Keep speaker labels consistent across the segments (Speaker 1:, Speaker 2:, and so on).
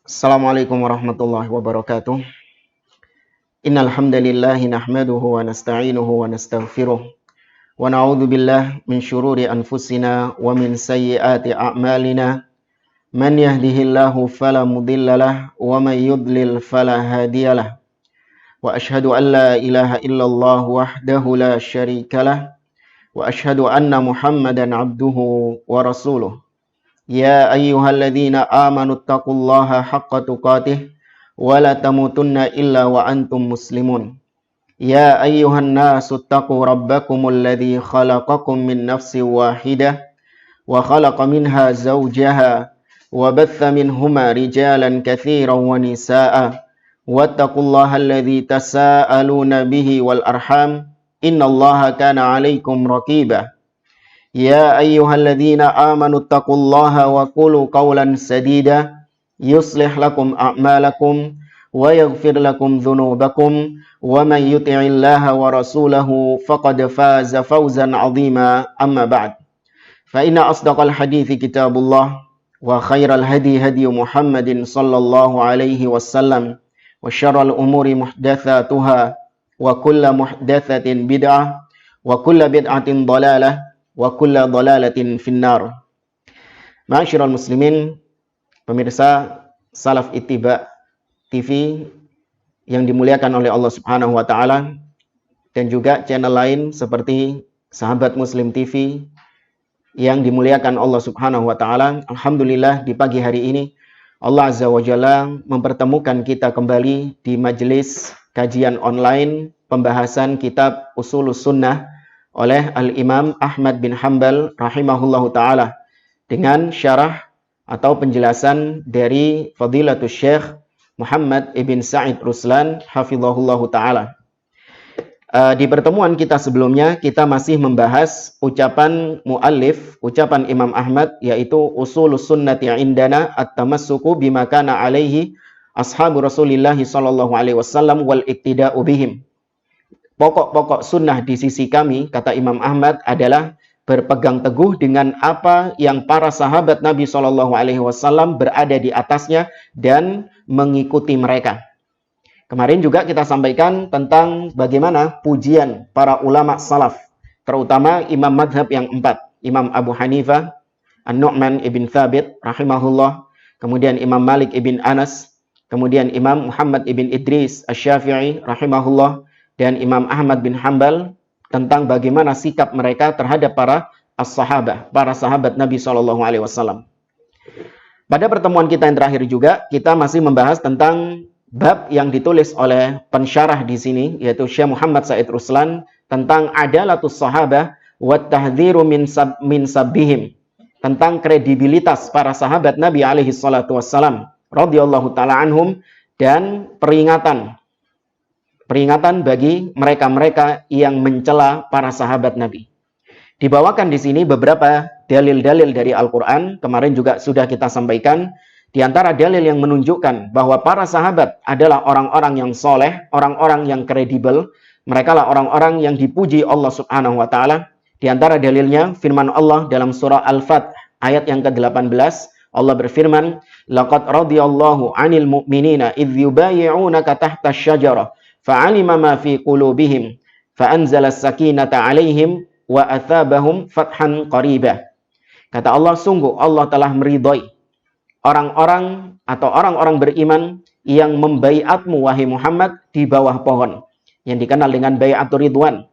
Speaker 1: Assalamualaikum warahmatullahi wabarakatuh. Innal hamdalillah nahmaduhu wa nasta'inuhu wa nastaghfiruh wa na'udzu billahi min syururi anfusina wa min sayyiati a'malina. Man yahdihillahu fala mudhillalah wa man yudlil fala hadiyalah. Wa asyhadu an la ilaha illallah wahdahu la syarikalah wa asyhadu anna Muhammadan abduhu wa rasuluh. Ya ayyuhalladzina amanu taqullaha haqqa tuqatih wa la tamutunna illa wa antum muslimun. Ya ayyuhan nasu taqu rabbakumul ladzi khalaqakum min nafsin wahidah wa khalaqa minha zawjaha wa batha minhuma rijalan katsiran wa nisaa'a wattaqullaha alladzi tasaaluna bihi wal arham innallaha kana 'alaikum raqiba. Ya ayyuhalladzina amanu taqullaha wa qulu qawlan sadida yuslih lakum a'malakum wa yaghfir lakum dhunubakum wa man yuti'illaha wa rasulahu faqad faza fawzan 'azima amma ba'd. Fa inna asdaqal hadithi kitabullah wa khairal hadi hadi Muhammadin sallallahu alaihi wasallam wa syarral umuri muhdatsatuha wa kullu muhdatsatin bid'ah wa kullu bid'atin dhalalah wa kulla dhalalatin finnar. Ma'asyiral muslimin, pemirsa Salaf Ittiba TV yang dimuliakan oleh Allah Subhanahu wa taala, dan juga channel lain seperti Sahabat Muslim TV yang dimuliakan Allah Subhanahu wa taala. Alhamdulillah, di pagi hari ini Allah Azza wa Jalla mempertemukan kita kembali di majelis kajian online pembahasan kitab Ushulus Sunnah oleh Al-Imam Ahmad bin Hanbal rahimahullahu ta'ala, dengan syarah atau penjelasan dari Fadilatul Syekh Muhammad ibn Sa'id Ruslan hafizahullahu ta'ala. Di pertemuan kita sebelumnya, kita masih membahas ucapan muallif, ucapan Imam Ahmad, yaitu usulus sunnati indana at-tamassuku bima kana alaihi ashabu Rasulillahi sallallahu alaihi wasallam wal iktida'u bihim. Pokok-pokok sunnah di sisi kami, kata Imam Ahmad, adalah berpegang teguh dengan apa yang para sahabat Nabi SAW berada di atasnya dan mengikuti mereka. Kemarin juga kita sampaikan tentang bagaimana pujian para ulama salaf, terutama imam madhab yang 4, Imam Abu Hanifah, An-Nu'man ibn Thabit rahimahullah, kemudian Imam Malik ibn Anas, kemudian Imam Muhammad ibn Idris Asy-Syafi'i rahimahullah, dan Imam Ahmad bin Hanbal, tentang bagaimana sikap mereka terhadap para as-sahabah, para sahabat Nabi SAW. Pada pertemuan kita yang terakhir juga, kita masih membahas tentang bab yang ditulis oleh pensyarah di sini, yaitu Syekh Muhammad Sa'id Ruslan, tentang adalatus sahabah wa tahdhiru min sabbihim, tentang kredibilitas para sahabat Nabi alaihi salatu wassalam radhiyallahu ta'ala anhum, dan peringatan bagi mereka-mereka yang mencela para sahabat Nabi. Dibawakan di sini beberapa dalil-dalil dari Al-Quran. Kemarin juga sudah kita sampaikan, di antara dalil yang menunjukkan bahwa para sahabat adalah orang-orang yang soleh, orang-orang yang kredibel. Mereka lah orang-orang yang dipuji Allah Subhanahu wa ta'ala. Di antara dalilnya firman Allah dalam surah Al-Fath ayat yang ke-18. Allah berfirman, laqad radiyallahu 'anil mu'minina idh yubayyi'unaka tahta asy-syajarah fa'alima ma fi qulubihim fa'anzala as-sakinata 'alaihim wa athabahum fathan qariba. Kata Allah, sungguh Allah telah meridhai orang-orang atau orang-orang beriman yang membaiatmu wahai Muhammad di bawah pohon yang dikenal dengan bai'atur ridwan.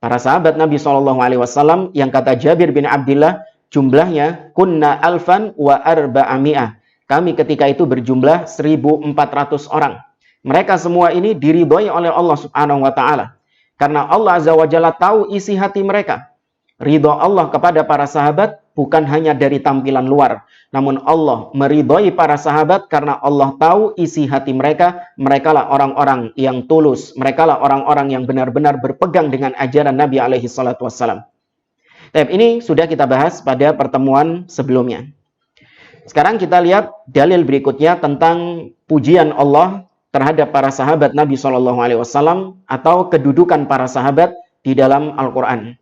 Speaker 1: Para sahabat Nabi SAW, yang kata Jabir bin Abdullah, jumlahnya kunna alfan wa arba'ami'ah. Kami ketika itu berjumlah 1.400 orang. Mereka semua ini diridhoi oleh Allah Subhanahu wa ta'ala. Karena Allah Azza wa Jalla tahu isi hati mereka. Ridho Allah kepada para sahabat bukan hanya dari tampilan luar. Namun Allah meridhoi para sahabat karena Allah tahu isi hati mereka. Mereka lah orang-orang yang tulus. Mereka lah orang-orang yang benar-benar berpegang dengan ajaran Nabi alaihi salatu wassalam. Ini sudah kita bahas pada pertemuan sebelumnya. Sekarang kita lihat dalil berikutnya tentang pujian Allah terhadap para sahabat Nabi SAW atau kedudukan para sahabat di dalam Al-Quran.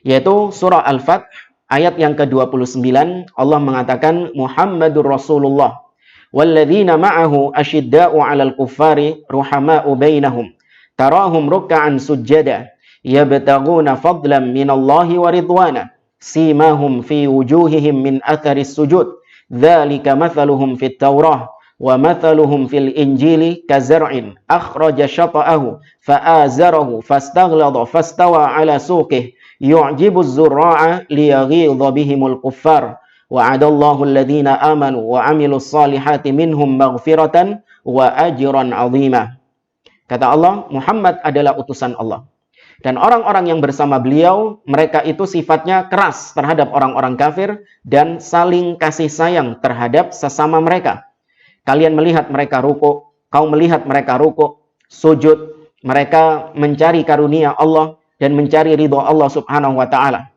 Speaker 1: Yaitu surah Al-Fath ayat yang ke-29, Allah mengatakan Muhammadur Rasulullah walladzina ma'ahu asyidda'u 'alal kuffari ruhama'u bainahum tarahum ruk'an sujjada yabtaghuna fadlan minallahi wa ridwana simahum fi wujuhihim min atharis sujud dzalika mathaluhum fit taurah wa mathaluhum fil injili kazar'in akhraja shata'ahu fa'azarahu fastaghlada fastawa 'ala suqihi yu'jibu az-zurra'a liyaghidha bihimul kuffar wa'adallahu alladhina amanu wa 'amilus salihati minhum maghfiratan wa ajran 'azima. Kata Allah, Muhammad adalah utusan Allah. Dan orang-orang yang bersama beliau, mereka itu sifatnya keras terhadap orang-orang kafir dan saling kasih sayang terhadap sesama mereka. Kalian melihat mereka rukuk, kau melihat mereka rukuk, sujud, mereka mencari karunia Allah dan mencari ridho Allah Subhanahu wa taala.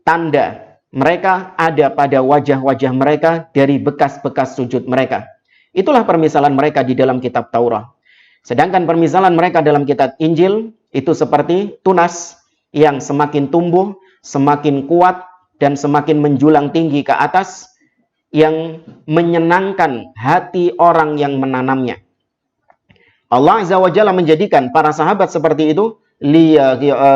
Speaker 1: Tanda mereka ada pada wajah-wajah mereka dari bekas-bekas sujud mereka. Itulah permisalan mereka di dalam kitab Taurat. Sedangkan permisalan mereka dalam kitab Injil itu seperti tunas yang semakin tumbuh, semakin kuat, dan semakin menjulang tinggi ke atas, yang menyenangkan hati orang yang menanamnya. Allah Azza wa Jalla menjadikan para sahabat seperti itu,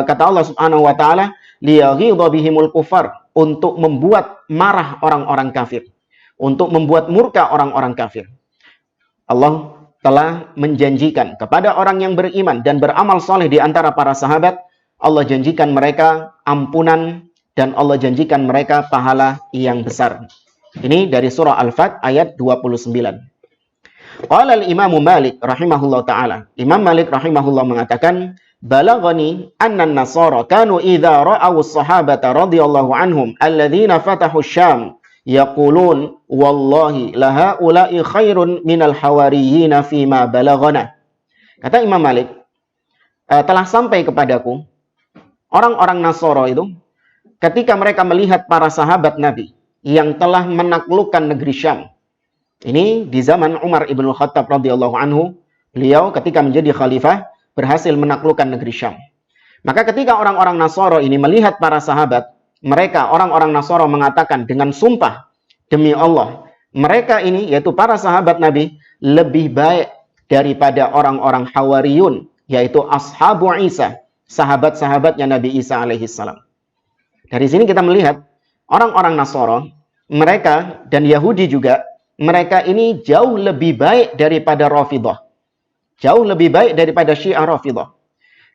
Speaker 1: kata Allah Subhanahu wa taala, liyaghidha bihimul kufar, untuk membuat marah orang-orang kafir, untuk membuat murka orang-orang kafir. Allah telah menjanjikan kepada orang yang beriman dan beramal soleh di antara para sahabat, Allah janjikan mereka ampunan dan Allah janjikan mereka pahala yang besar. Ini dari surah Al-Fat ayat 29. Qala al-Imam Malik rahimahullah ta'ala. Imam Malik rahimahullah mengatakan, balaghani anna an-nasara kanu idza ra'aw as-sahabata radhiyallahu anhum alladhina fatahu asy-Syam yaqulun wallahi la haula'i khairun minal hawariyina fima balaghana. Kata Imam Malik, telah sampai kepadaku orang-orang Nasara itu ketika mereka melihat para sahabat Nabi yang telah menaklukkan negeri Syam. Ini di zaman Umar ibn Khattab radhiyallahu anhu, beliau ketika menjadi khalifah berhasil menaklukkan negeri Syam. Maka ketika orang-orang Nasara ini melihat para sahabat, mereka orang-orang Nasara mengatakan dengan sumpah, demi Allah, mereka ini yaitu para sahabat Nabi lebih baik daripada orang-orang Hawariyun, yaitu ashabu Isa, sahabat-sahabatnya Nabi Isa alaihissalam. Dari sini kita melihat orang-orang Nasara, mereka dan Yahudi juga, mereka ini jauh lebih baik daripada Rafidah. Jauh lebih baik daripada Syiah Rafidah.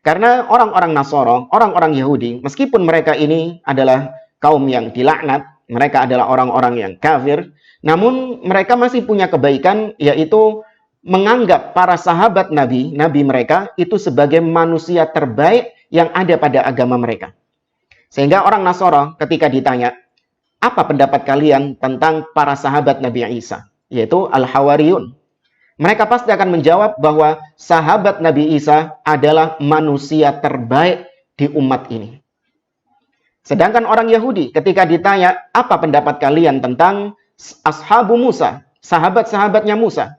Speaker 1: Karena orang-orang Nasara, orang-orang Yahudi, meskipun mereka ini adalah kaum yang dilaknat, mereka adalah orang-orang yang kafir, namun mereka masih punya kebaikan, yaitu menganggap para sahabat Nabi, Nabi mereka, itu sebagai manusia terbaik yang ada pada agama mereka. Sehingga orang Nasara ketika ditanya, apa pendapat kalian tentang para sahabat Nabi Isa? Yaitu Al-Hawariyun. Mereka pasti akan menjawab bahwa sahabat Nabi Isa adalah manusia terbaik di umat ini. Sedangkan orang Yahudi ketika ditanya, apa pendapat kalian tentang ashabu Musa, sahabat-sahabatnya Musa?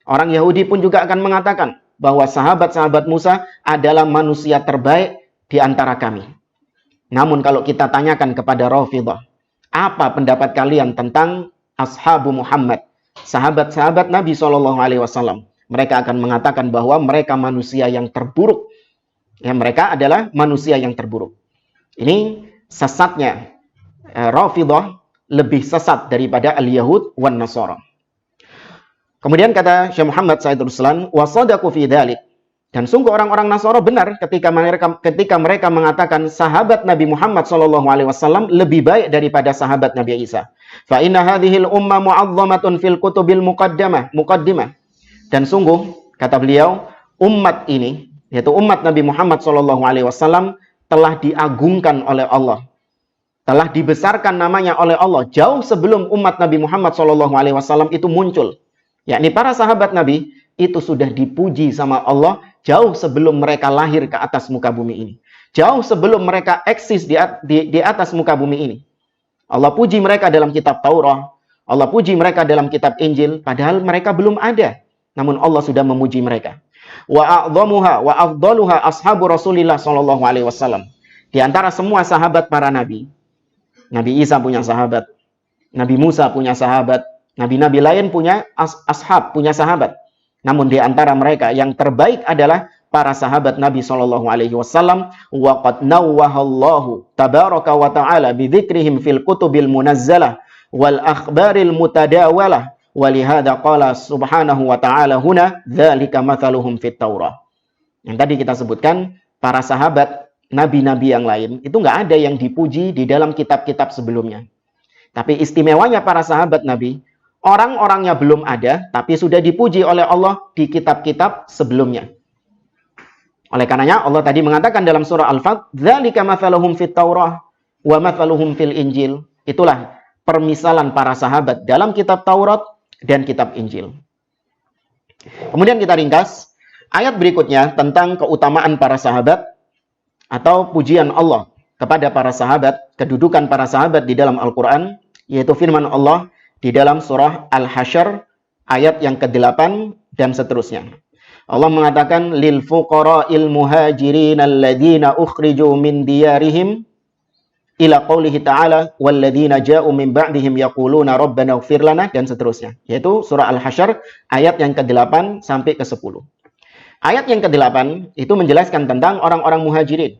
Speaker 1: Orang Yahudi pun juga akan mengatakan bahwa sahabat-sahabat Musa adalah manusia terbaik di antara kami. Namun kalau kita tanyakan kepada Rafidah, apa pendapat kalian tentang ashabu Muhammad, sahabat-sahabat Nabi SAW? Mereka akan mengatakan bahwa mereka manusia yang terburuk. Ya, mereka adalah manusia yang terburuk. Ini sesatnya Rafidah lebih sesat daripada Al-Yahud wan Nasara. Kemudian kata Syekh Muhammad Said Ruslan, wa sadaqu fi dzalik. Dan sungguh orang-orang Nasara benar ketika mereka mengatakan sahabat Nabi Muhammad SAW lebih baik daripada sahabat Nabi Isa. Fa inna hadhil umma mu'azzamatun fil kutubil muqaddimah. Dan sungguh kata beliau, umat ini yaitu umat Nabi Muhammad SAW telah diagungkan oleh Allah. Telah dibesarkan namanya oleh Allah jauh sebelum umat Nabi Muhammad SAW itu muncul. Yakni para sahabat Nabi itu sudah dipuji sama Allah jauh sebelum mereka lahir ke atas muka bumi ini. Jauh sebelum mereka eksis di atas muka bumi ini. Allah puji mereka dalam kitab Taurat. Allah puji mereka dalam kitab Injil. Padahal mereka belum ada. Namun Allah sudah memuji mereka. Wa a'dhamuha wa afdaluha ashabu Rasulillah SAW. Di antara semua sahabat para nabi. Nabi Isa punya sahabat. Nabi Musa punya sahabat. Nabi-nabi lain punya ashab, punya sahabat. Namun di antara mereka yang terbaik adalah para sahabat Nabi Shallallahu Alaihi Wasallam. Wa qad nawwahallahu tabaraka wa ta'ala bidzikrihim fil kutubil munazzalah wal akhbaril mutadawalah. Walihada qala subhanahu wa ta'ala huna dzalika mathaluhum fit Taurah. Yang tadi kita sebutkan, para sahabat nabi-nabi yang lain itu nggak ada yang dipuji di dalam kitab-kitab sebelumnya. Tapi istimewanya para sahabat Nabi, orang-orangnya belum ada, tapi sudah dipuji oleh Allah di kitab-kitab sebelumnya. Oleh karenanya Allah tadi mengatakan dalam surah Al-Fat, dzalika mathaluhum fit Taurah wa mathaluhum fil Injil. Itulah permisalan para sahabat dalam kitab Taurat dan kitab Injil. Kemudian kita ringkas ayat berikutnya tentang keutamaan para sahabat atau pujian Allah kepada para sahabat, kedudukan para sahabat di dalam Al-Quran, yaitu firman Allah di dalam surah Al-Hasyr ayat yang ke-8 dan seterusnya. Allah mengatakan lil fuqara'il muhajirin alladziina ukhriju min diyarihim ila qaulihi ta'ala walladzina ja'u min ba'dihim yaquluna rabbana ighfir lana dan seterusnya. Yaitu surah Al-Hasyr ayat yang ke-8 sampai ke-10. Ayat yang ke-8 itu menjelaskan tentang orang-orang muhajirin.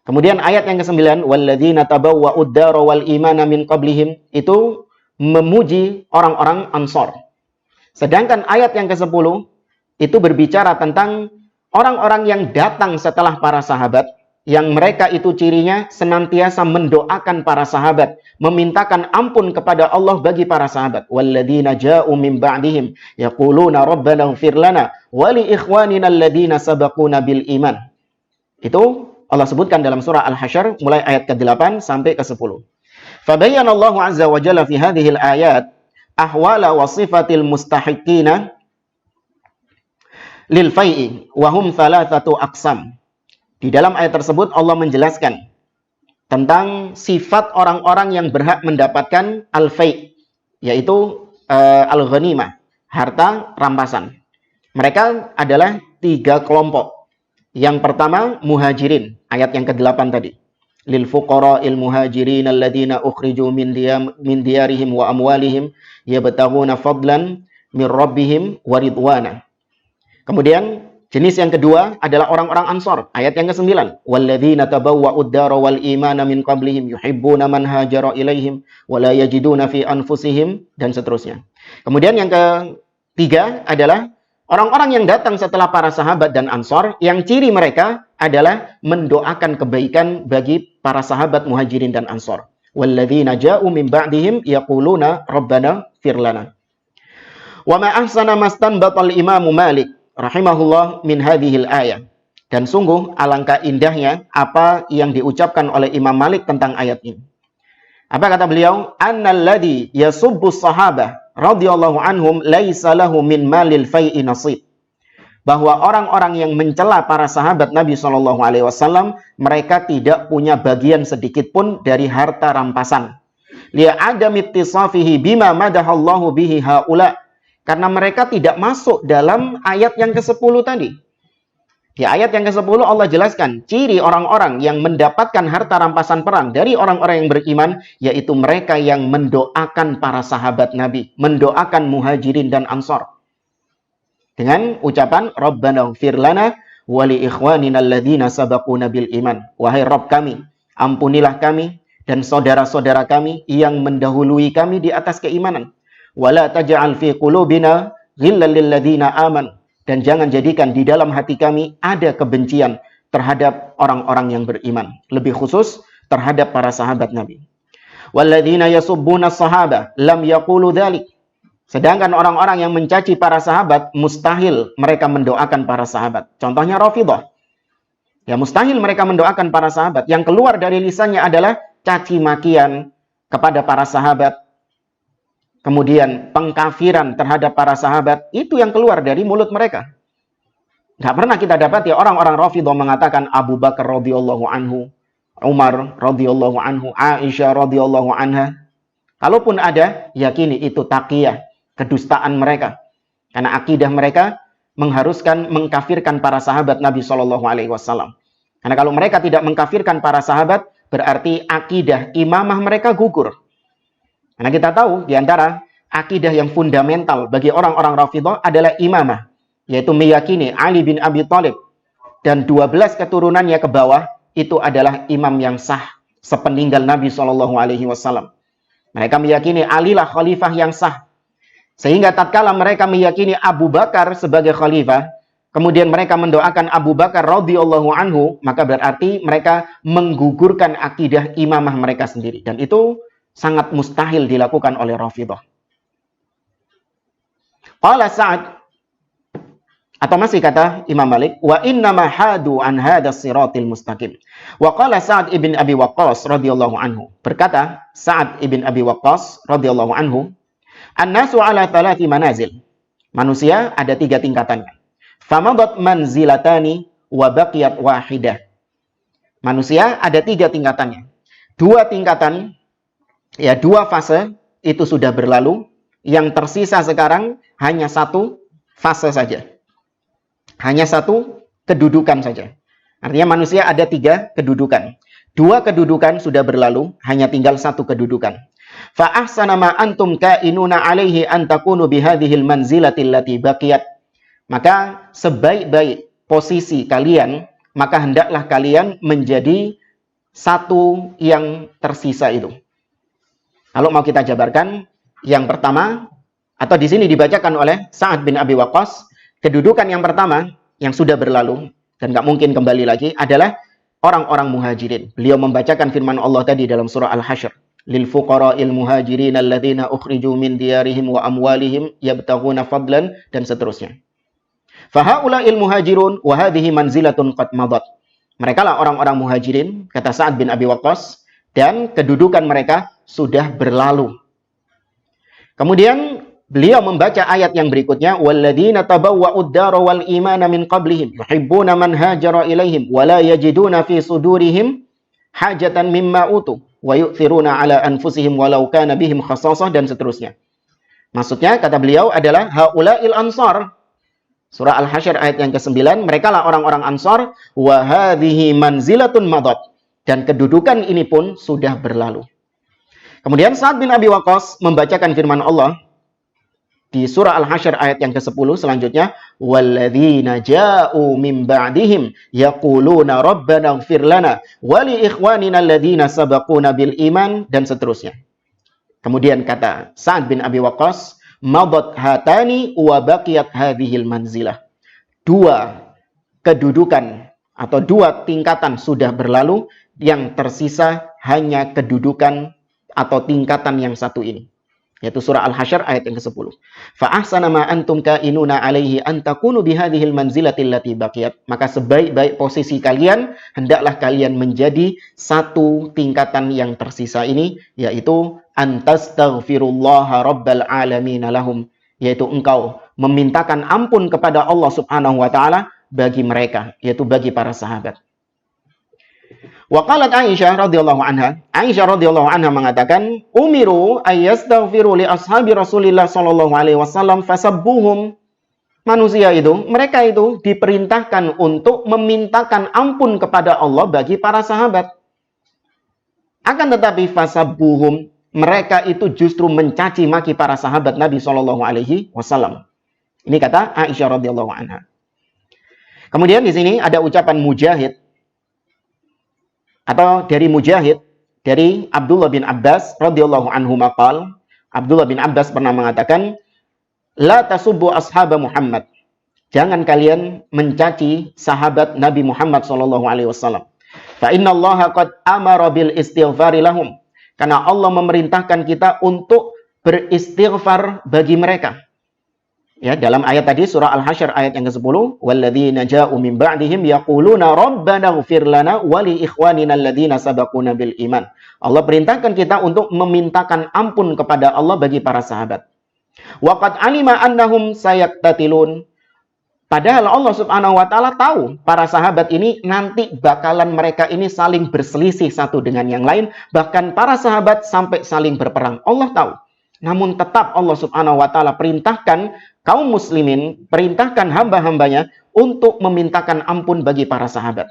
Speaker 1: Kemudian ayat yang ke-9 walladzina tabawwa'ud dara wal imana min qablihim itu memuji orang-orang Ansor. Sedangkan ayat yang ke-10 itu berbicara tentang orang-orang yang datang setelah para sahabat, yang mereka itu cirinya senantiasa mendoakan para sahabat, memintakan ampun kepada Allah bagi para sahabat. Walladzina ja'u min ba'dihim yaquluna rabbana ighfir lana wa li ikhwanina alladzina sabaquna bil iman. Itu Allah sebutkan dalam surah Al-Hasyr mulai ayat ke-8 sampai ke-10. Fabayyana Allah azza wa jalla fi hadhihi al-ayat ahwala wa sifatil mustahiqina lil fai'i wa hum thalathatu aqsam. Di dalam ayat tersebut Allah menjelaskan tentang sifat orang-orang yang berhak mendapatkan al-fai', yaitu al-ghanimah, harta rampasan. Mereka adalah 3 kelompok. Yang pertama muhajirin, ayat yang ke-8 tadi. Lil fuqara'il muhajirin alladziina ukhriju min diyarihim wa amwalihim yabtaghuna fadlan min rabbihim wa ridwana. Kemudian jenis yang kedua adalah orang-orang Ansor, ayat yang ke-9. Walladzina tabawwa'ud dara wal imana min qablihim yuhibbuna man hajara ilaihim wa la yajiduna fi anfusihim dan seterusnya. Kemudian yang ketiga adalah orang-orang yang datang setelah para sahabat dan Ansor, yang ciri mereka adalah mendoakan kebaikan bagi para sahabat muhajirin dan Ansor. Walladzina ja'u min ba'dihim yaquluna rabbana ighfir lana. Wa ma ahsana mastanbatal Imam Malik rahimahullah min hadhil ayat. Dan sungguh alangkah indahnya apa yang diucapkan oleh Imam Malik tentang ayat ini. Apa kata beliau? Annalladzi yasubbu sahabah radhiyallahu anhum laisa lahu min malil fai'i nasib. Bahwa orang-orang yang mencela para sahabat Nabi SAW, mereka tidak punya bagian sedikit pun dari harta rampasan. Li'adam ittisafihi bima madahallahu bihi haula. Karena mereka tidak masuk dalam ayat yang ke-10 tadi. Di ayat yang ke-10 Allah jelaskan ciri orang-orang yang mendapatkan harta rampasan perang dari orang-orang yang beriman, yaitu mereka yang mendoakan para sahabat Nabi, mendoakan muhajirin dan Ansor. Dengan ucapan Rabbana ighfir lana wa li ikhwanina alladzina sabaquna bil iman. Wahai Rabb kami, ampunilah kami dan saudara-saudara kami yang mendahului kami di atas keimanan. Wala taj'al fi qulubina ghillan lil ladzina amanu. Dan jangan jadikan di dalam hati kami ada kebencian terhadap orang-orang yang beriman. Lebih khusus terhadap para sahabat Nabi. Walladzina yasubbuna as-sahaba lam yaqulu dzalik. Sedangkan orang-orang yang mencaci para sahabat, mustahil mereka mendoakan para sahabat. Contohnya Rafidhah. Ya mustahil mereka mendoakan para sahabat. Yang keluar dari lisannya adalah caci makian kepada para sahabat. Kemudian pengkafiran terhadap para sahabat, itu yang keluar dari mulut mereka. Nggak pernah kita dapat ya orang-orang Rafidhah mengatakan Abu Bakar radhiyallahu anhu, Umar radhiyallahu anhu, Aisyah radhiyallahu anha. Kalaupun ada, yakini itu taqiyah, kedustaan mereka. Karena akidah mereka mengharuskan mengkafirkan para sahabat Nabi SAW. Karena kalau mereka tidak mengkafirkan para sahabat, berarti akidah imamah mereka gugur. Karena kita tahu di antara akidah yang fundamental bagi orang-orang Rafidhah adalah imamah, yaitu meyakini Ali bin Abi Thalib dan 12 keturunannya ke bawah itu adalah imam yang sah sepeninggal Nabi SAW. Mereka meyakini Ali lah khalifah yang sah. Sehingga tatkala mereka meyakini Abu Bakar sebagai khalifah, kemudian mereka mendoakan Abu Bakar radhiyallahu anhu, maka berarti mereka menggugurkan akidah imamah mereka sendiri. Dan itu sangat mustahil dilakukan oleh Rafidhah. Qala Sa'ad, atau masih kata Imam Malik, wa innama hadu an hadas siratil mustaqim. Wa qala Sa'ad ibn Abi Waqqas radhiyallahu anhu. Berkata Sa'ad ibn Abi Waqqas radhiyallahu anhu, an-nasu ala thalathi manazil. Manusia ada 3 tingkatannya. Famadat manzilatani wa baqiyat wahidah. Manusia ada 3 tingkatannya. 2 tingkatan, ya 2 fase itu sudah berlalu. Yang tersisa sekarang hanya 1 fase saja. Hanya 1 kedudukan saja. Artinya manusia ada 3 kedudukan. 2 kedudukan sudah berlalu, hanya tinggal 1 kedudukan. Fa ahsana ma antum kainuna alaihi an takunu bihadhil manzilati allati baqiyat. Maka sebaik-baik posisi kalian, maka hendaklah kalian menjadi 1 yang tersisa itu. Kalau mau kita jabarkan, yang pertama, atau di sini dibacakan oleh Sa'ad bin Abi Waqqas, kedudukan yang pertama yang sudah berlalu dan nggak mungkin kembali lagi adalah orang-orang muhajirin. Beliau membacakan firman Allah tadi dalam surah Al-Hasyr, lil fuqara'il muhajirin alladzina ukhriju min diyarihim wa amwalihim yabtaghuna fadlan, dan seterusnya. Fa haula'il muhajirun wa hadhihi manzilatun qad madat. Mereka lah orang-orang muhajirin, kata Sa'ad bin Abi Waqqas, dan kedudukan mereka sudah berlalu. Kemudian beliau membaca ayat yang berikutnya, walladzina tabawwa'ud dara wal imana min qablihim yuhibbuna man hajara ilaihim wa la yajiduna fi sudurihim hajatan mimma utu wa yu'thiruna ala anfusihim walau kana bihim khassasah, dan seterusnya. Maksudnya kata beliau adalah haula'il ansar. Surah Al-Hasyr ayat yang ke-9, mereka lah orang-orang Ansar, wa hadhihi manzilatun madat, dan kedudukan ini pun sudah berlalu. Kemudian Sa'ad bin Abi Waqqas membacakan firman Allah di surah Al-Hasyr ayat yang ke-10 selanjutnya, walladzina ja'u min ba'dihim yaquluna rabbana ighfir lana wa li ikhwanina alladzina sabaquna bil iman, dan seterusnya. Kemudian kata Sa'ad bin Abi Waqqas, madat hatani wa baqiyat hadhil manzilah. 2 kedudukan atau 2 tingkatan sudah berlalu, yang tersisa hanya kedudukan atau tingkatan yang 1 ini, yaitu surah Al-Hasyr ayat yang ke-10. Fa ahsana ma antum kainuna alaihi an takunu bihadhil manzilati allati baqiyat. Maka sebaik-baik posisi kalian, hendaklah kalian menjadi 1 tingkatan yang tersisa ini, yaitu antastaghfirullaha rabbal alamin lahum, yaitu engkau memintakan ampun kepada Allah Subhanahu wa taala bagi mereka, yaitu bagi para sahabat. Wa qalat Aisyah radhiyallahu anha, Aisyah radhiyallahu anha mengatakan, umiru ayastaghfiru li ashabi Rasulillah sallallahu alaihi wasallam fasabbuhum. Manusia itu, mereka itu diperintahkan untuk memintakan ampun kepada Allah bagi para sahabat. Akan tetapi fasabbuhum, mereka itu justru mencaci maki para sahabat Nabi sallallahu alaihi wasallam. Ini kata Aisyah radhiyallahu anha. Kemudian di sini ada ucapan Mujahid, atau dari Mujahid, dari Abdullah bin Abbas radhiyallahu anhu maqal. Abdullah bin Abbas pernah mengatakan, la tasubbu ashab Muhammad. Jangan kalian mencaci sahabat Nabi Muhammad sallallahu alaihi wasallam. Fa innallaha qad amara bil istighfari lahum. Karena Allah memerintahkan kita untuk beristighfar bagi mereka. Ya, dalam ayat tadi surah Al-Hasyr ayat yang ke-10, walladzina ja'u min ba'dihim yaquluna rabbana ighfir lana wa li ikhwanina alladzina sabaquna bil iman. Allah perintahkan kita untuk memintakan ampun kepada Allah bagi para sahabat. Wa qad alima annahum sayaqtatilun. Padahal Allah Subhanahu wa taala tahu para sahabat ini nanti bakalan mereka ini saling berselisih satu dengan yang lain, bahkan para sahabat sampai saling berperang. Allah tahu. Namun tetap Allah Subhanahu wa taala perintahkan kaum muslimin, perintahkan hamba-hambanya untuk memintakan ampun bagi para sahabat.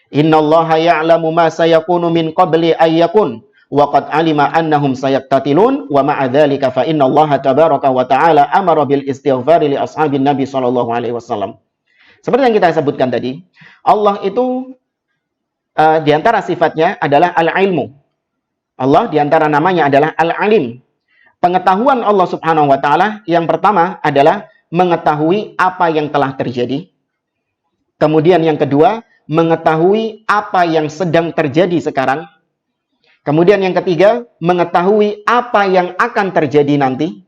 Speaker 1: Innallaha ya'lamu ma sayakunu min qabli ayyakun wa qad alima annahum sayaqtatilun wa ma'a dzalika fa inna Allah tabaraka wa ta'ala amara bil istighfari li ashabin Nabi sallallahu alaihi wasallam. Seperti yang kita sebutkan tadi, Allah itu di antara sifatnya adalah al-ilmu. Allah di antara namanya adalah al-alim. Pengetahuan Allah Subhanahu wa taala yang pertama adalah mengetahui apa yang telah terjadi. Kemudian yang kedua, mengetahui apa yang sedang terjadi sekarang. Kemudian yang ketiga, mengetahui apa yang akan terjadi nanti.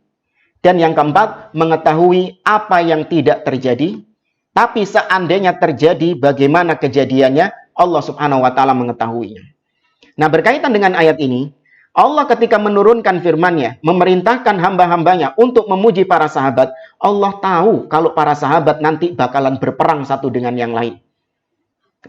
Speaker 1: Dan yang keempat, mengetahui apa yang tidak terjadi. Tapi seandainya terjadi, bagaimana kejadiannya, Allah Subhanahu wa taala mengetahuinya. Nah, berkaitan dengan ayat ini, Allah ketika menurunkan firman-Nya, memerintahkan hamba-hambanya untuk memuji para sahabat, Allah tahu kalau para sahabat nanti bakalan berperang satu dengan yang lain.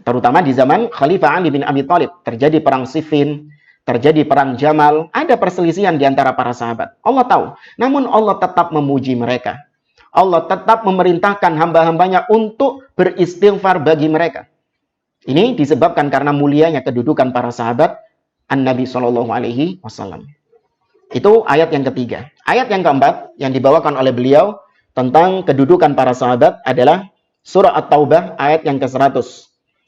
Speaker 1: Terutama di zaman Khalifah Ali bin Abi Thalib, terjadi perang Siffin, terjadi perang Jamal, ada perselisihan di antara para sahabat. Allah tahu, namun Allah tetap memuji mereka. Allah tetap memerintahkan hamba-hambanya untuk beristighfar bagi mereka. Ini disebabkan karena mulianya kedudukan para sahabat An-Nabi Shallallahu Alaihi Wasallam. Itu ayat yang ketiga. Ayat yang keempat yang dibawakan oleh beliau tentang kedudukan para sahabat adalah surah At-Taubah ayat yang ke-100.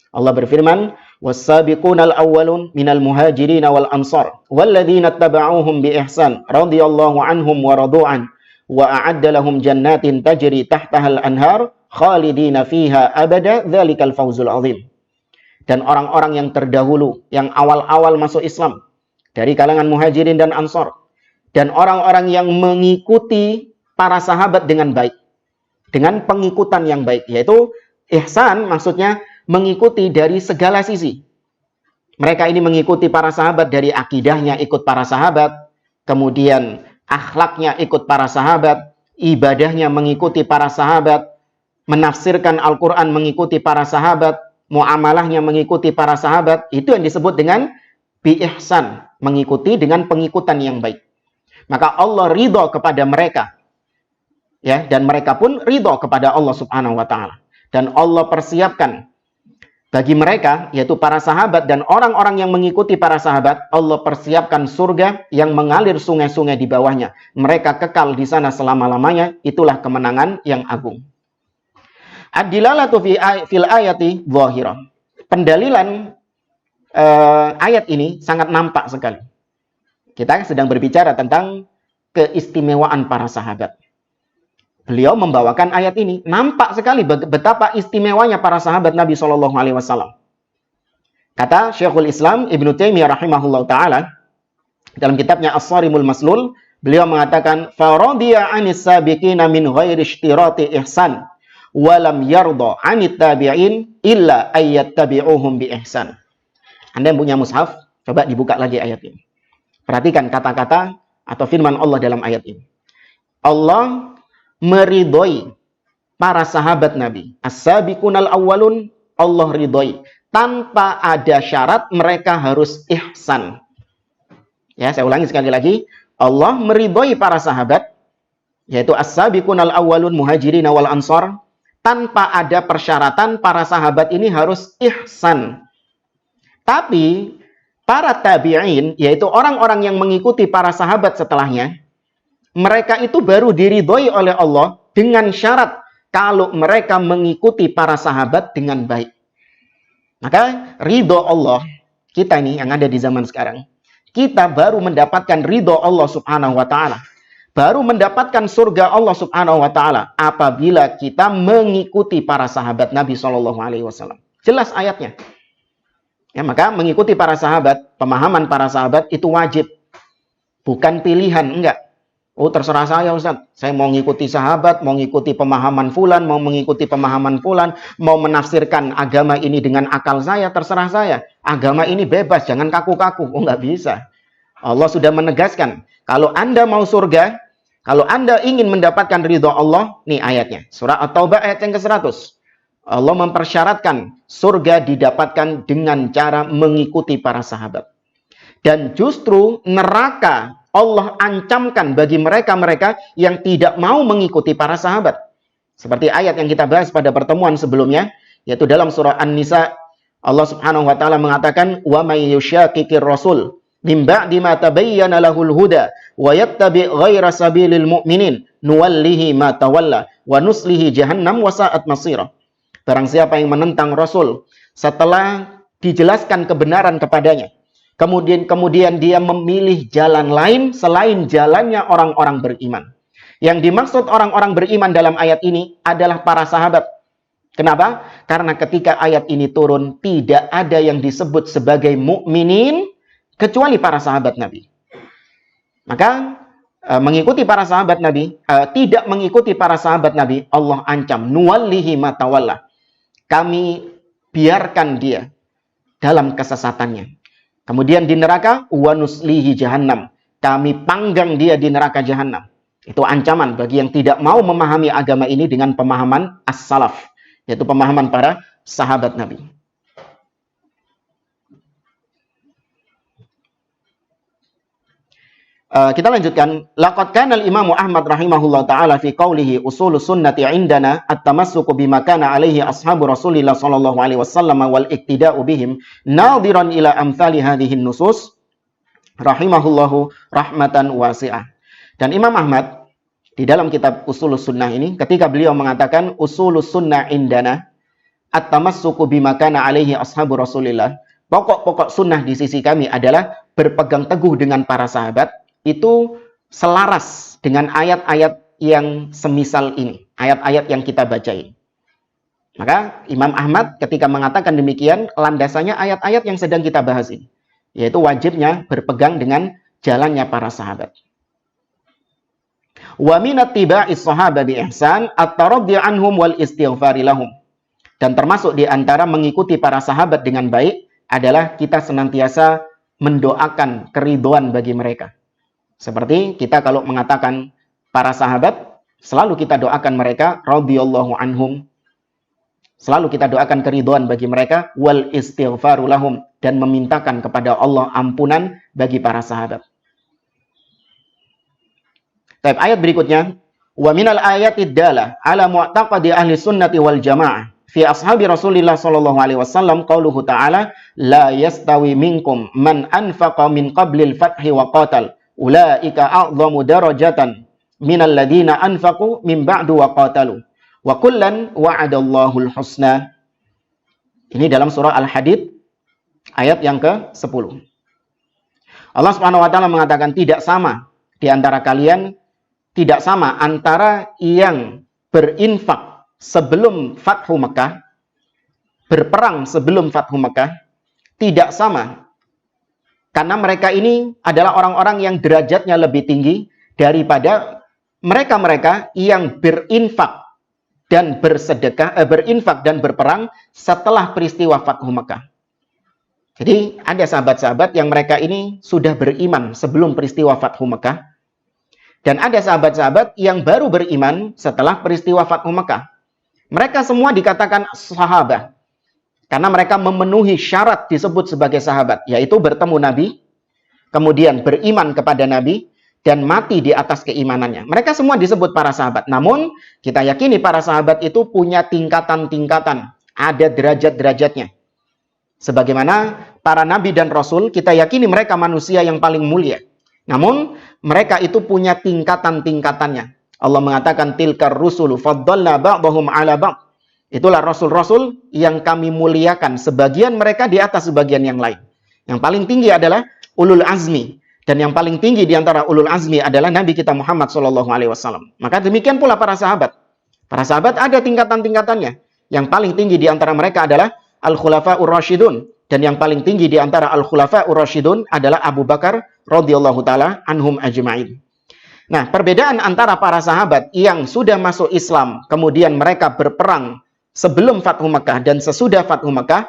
Speaker 1: Allah berfirman, "Was-sabiqunal awwalun minal muhajirin wal ansar walladzina ittaba'uuhum bi ihsan radhiyallahu anhum wa radu'an wa a'adda lahum jannatin tajri tahtahal anhar khalidina fiha abada dzalikal fawzul 'adzim." Dan orang-orang yang terdahulu, yang awal-awal masuk Islam, dari kalangan muhajirin dan ansar, dan orang-orang yang mengikuti para sahabat dengan baik, dengan pengikutan yang baik, yaitu ihsan maksudnya mengikuti dari segala sisi. Mereka ini mengikuti para sahabat dari akidahnya ikut para sahabat, kemudian akhlaknya ikut para sahabat, ibadahnya mengikuti para sahabat, menafsirkan Al-Quran mengikuti para sahabat, muamalahnya mengikuti para sahabat, itu yang disebut dengan bi-ihsan, mengikuti dengan pengikutan yang baik. Maka Allah ridho kepada mereka, ya, dan mereka pun ridho kepada Allah Subhanahu wa taala. Dan Allah persiapkan bagi mereka, yaitu para sahabat dan orang-orang yang mengikuti para sahabat, Allah persiapkan surga yang mengalir sungai-sungai di bawahnya. Mereka kekal di sana selama-lamanya, itulah kemenangan yang agung. Ad-dilalatu fil ayati zahirah. Pendalilan ayat ini sangat nampak sekali. Kita sedang berbicara tentang keistimewaan para sahabat. Beliau membawakan ayat ini, nampak sekali betapa istimewanya para sahabat Nabi Shallallahu Alaihi Wasallam. Kata Syekhul Islam Ibnu Taimiyah rahimahullah taala dalam kitabnya As-Sarimul Maslul, beliau mengatakan, "Faradiya 'anis sabiqina min ghairi ishtirati ihsan." Walam yarda 'anit tabi'in illa ayyattabi'uhum bi ihsan. Anda yang punya mushaf, coba dibuka lagi ayat ini. Perhatikan kata-kata atau firman Allah dalam ayat ini. Allah meridhoi para sahabat Nabi. As-sabiqunal awwalun, Allah ridhoi tanpa ada syarat mereka harus ihsan. Ya, saya ulangi sekali lagi. Allah meridhoi para sahabat, yaitu as-sabiqunal awwalun muhajirin wal ansar, tanpa ada persyaratan para sahabat ini harus ihsan. Tapi para tabi'in, yaitu orang-orang yang mengikuti para sahabat setelahnya, mereka itu baru diridhoi oleh Allah dengan syarat kalau mereka mengikuti para sahabat dengan baik. Maka ridho Allah, kita ini yang ada di zaman sekarang, kita baru mendapatkan ridho Allah Subhanahu wa taala. Baru mendapatkan surga Allah Subhanahu wa taala apabila kita mengikuti para sahabat Nabi Shallallahu alaihi wasallam. Jelas ayatnya. Ya, maka mengikuti para sahabat, pemahaman para sahabat itu wajib. Bukan pilihan, enggak. Oh, terserah saya Ustaz. Saya mau mengikuti sahabat, mau mengikuti pemahaman fulan, mau mengikuti pemahaman fulan, mau menafsirkan agama ini dengan akal saya, terserah saya. Agama ini bebas, jangan kaku-kaku. Oh, enggak bisa. Allah sudah menegaskan, kalau Anda mau surga, kalau Anda ingin mendapatkan ridho Allah, nih ayatnya. Surah At-Taubah ayat yang ke-100. Allah mempersyaratkan surga didapatkan dengan cara mengikuti para sahabat. Dan justru neraka Allah ancamkan bagi mereka-mereka yang tidak mau mengikuti para sahabat. Seperti ayat yang kita bahas pada pertemuan sebelumnya, yaitu dalam surah An-Nisa, Allah Subhanahu wa taala mengatakan, "Wa may yushaqiqir rasul Min ba'di ma tabayyana lahul huda wa yattabi' ghaira sabilil mu'minin nuwallihi ma tawalla wa nuslihi jahannam wa sa'at masira. Barang siapa yang menentang Rasul setelah dijelaskan kebenaran kepadanya, kemudian dia memilih jalan lain selain jalannya orang-orang beriman. Yang dimaksud orang-orang beriman dalam ayat ini adalah para sahabat. Kenapa? Karena ketika ayat ini turun, tidak ada yang disebut sebagai mukminin kecuali para sahabat Nabi. Maka mengikuti para sahabat Nabi, tidak mengikuti para sahabat Nabi, Allah ancam, nuwallihi ma tawalla. Kami biarkan dia dalam kesesatannya. Kemudian di neraka, wa nuslihi jahannam. Kami panggang dia di neraka jahannam. Itu ancaman bagi yang tidak mau memahami agama ini dengan pemahaman as-salaf, yaitu pemahaman para sahabat Nabi. Kita lanjutkan. Laqad kana al-Imam Ahmad rahimahullah taala fi qawlihi usulus sunnati indana at-tamassuku bima kana alaihi ashabu Rasulillah sallallahu alaihi wasallam wal iktida'u bihim nadhiran ila amsali hadhihi nusus rahimahullahu rahmatan wasi'ah. Dan Imam Ahmad di dalam kitab Usulus Sunnah ini, ketika beliau mengatakan Usulus Sunnah indana at-tamassuku bima kana alaihi ashabu Rasulillah, pokok-pokok sunnah di sisi kami adalah berpegang teguh dengan para sahabat. Itu selaras dengan ayat-ayat yang semisal ini, ayat-ayat yang kita baca ini. Maka Imam Ahmad ketika mengatakan demikian, landasannya ayat-ayat yang sedang kita bahas ini, yaitu wajibnya berpegang dengan jalannya para sahabat. Wa min ittiba'is sahabah bi ihsan at-taraddi anhum wal istighfari lahum. Dan termasuk di antara mengikuti para sahabat dengan baik adalah kita senantiasa mendoakan keridhaan bagi mereka. Seperti kita kalau mengatakan para sahabat, selalu kita doakan mereka radhiyallahu anhum. Selalu kita doakan keridhaan bagi mereka wal istighfaru lahum, dan memintakan kepada Allah ampunan bagi para sahabat. Baik, ayat berikutnya, wa minal ayatid dalla ala mu'taqadi ahli sunnati wal jamaah fi ashabi Rasulillah sallallahu alaihi wasallam qauluhu ta'ala la yastawi minkum man anfaqa min qablil fathi wa qatal ulaika a'dhamu darajatan minal ladina anfaqu min ba'du wa qatalu wa kullan wa'adallahu al-husna. Ini dalam surah Al-Hadid ayat yang ke-10. Allah Subhanahu wa taala mengatakan tidak sama di antara kalian, tidak sama antara yang berinfak sebelum Fathu Mekah, berperang sebelum Fathu Mekah, tidak sama. Karena mereka ini adalah orang-orang yang derajatnya lebih tinggi daripada mereka-mereka yang berinfak dan bersedekah, berinfak dan berperang setelah peristiwa Fathu Mekah. Jadi ada sahabat-sahabat yang mereka ini sudah beriman sebelum peristiwa Fathu Mekah, dan ada sahabat-sahabat yang baru beriman setelah peristiwa Fathu Mekah. Mereka semua dikatakan sahabat karena mereka memenuhi syarat disebut sebagai sahabat, yaitu bertemu Nabi, kemudian beriman kepada Nabi, dan mati di atas keimanannya. Mereka semua disebut para sahabat. Namun, kita yakini para sahabat itu punya tingkatan-tingkatan, ada derajat-derajatnya. Sebagaimana para nabi dan rasul, kita yakini mereka manusia yang paling mulia. Namun, mereka itu punya tingkatan-tingkatannya. Allah mengatakan, tilkar rusulu faddalna ba'dahum ala ba'd. Itulah rasul-rasul yang kami muliakan, sebagian mereka di atas sebagian yang lain. Yang paling tinggi adalah ulul azmi, dan yang paling tinggi di antara ulul azmi adalah Nabi kita Muhammad SAW. Maka demikian pula para sahabat. Para sahabat ada tingkatan-tingkatannya. Yang paling tinggi di antara mereka adalah al-khulafa'ur rasyidun, dan yang paling tinggi di antara al-khulafa'ur rasyidun adalah Abu Bakar radhiyallahu taala anhum ajma'in. Nah, perbedaan antara para sahabat yang sudah masuk Islam, kemudian mereka berperang sebelum Fathu Mekah dan sesudah Fathu Mekah,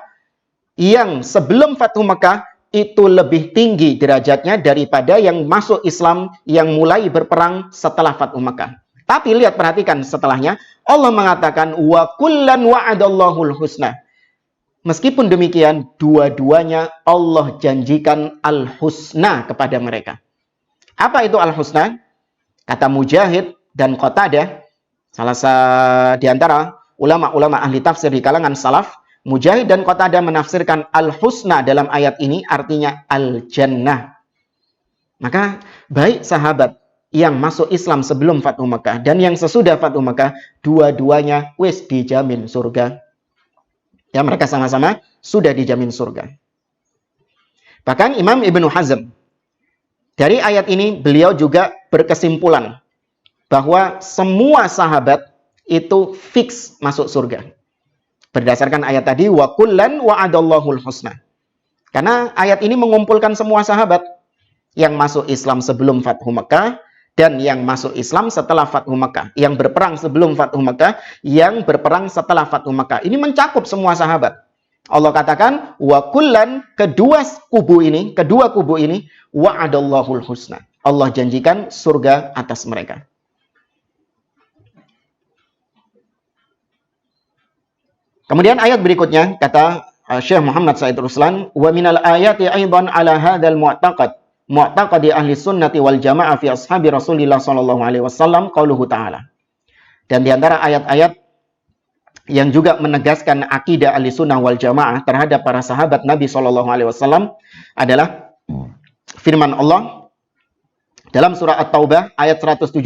Speaker 1: yang sebelum Fathu Mekah itu lebih tinggi derajatnya daripada yang masuk Islam yang mulai berperang setelah Fathu Mekah. Tapi lihat, perhatikan setelahnya, Allah mengatakan wa kullan wa'adallahul husna. Meskipun demikian, dua-duanya Allah janjikan al-husna kepada mereka. Apa itu al-husna? Kata Mujahid dan Qatadah, salah di antara ulama-ulama ahli tafsir di kalangan salaf, Mujahid dan Qatadah menafsirkan al-husna dalam ayat ini artinya al-jannah. Maka baik sahabat yang masuk Islam sebelum Fathu Mekah dan yang sesudah Fathu Mekah, dua-duanya wis dijamin surga. Ya, mereka sama-sama sudah dijamin surga. Bahkan Imam Ibnu Hazm dari ayat ini beliau juga berkesimpulan bahwa semua sahabat itu fix masuk surga. Berdasarkan ayat tadi, wa kullan wa'adallahul husna. Karena ayat ini mengumpulkan semua sahabat yang masuk Islam sebelum Fathu Mekah dan yang masuk Islam setelah Fathu Mekah, yang berperang sebelum Fathu Mekah, yang berperang setelah Fathu Mekah. Ini mencakup semua sahabat. Allah katakan wa kullan, kedua kubu ini wa'adallahul husna. Allah janjikan surga atas mereka. Kemudian ayat berikutnya kata Syekh Muhammad Said Ruslan, wa minal ayati aidan ala hadzal mu'taqadi ahli sunnati wal jamaah fi ashabi Rasulillah sallallahu alaihi wasallam qauluhu ta'ala. Dan di antara ayat-ayat yang juga menegaskan akidah ahli sunnah wal jamaah terhadap para sahabat Nabi sallallahu alaihi wasallam adalah firman Allah dalam surah At-Taubah ayat 117.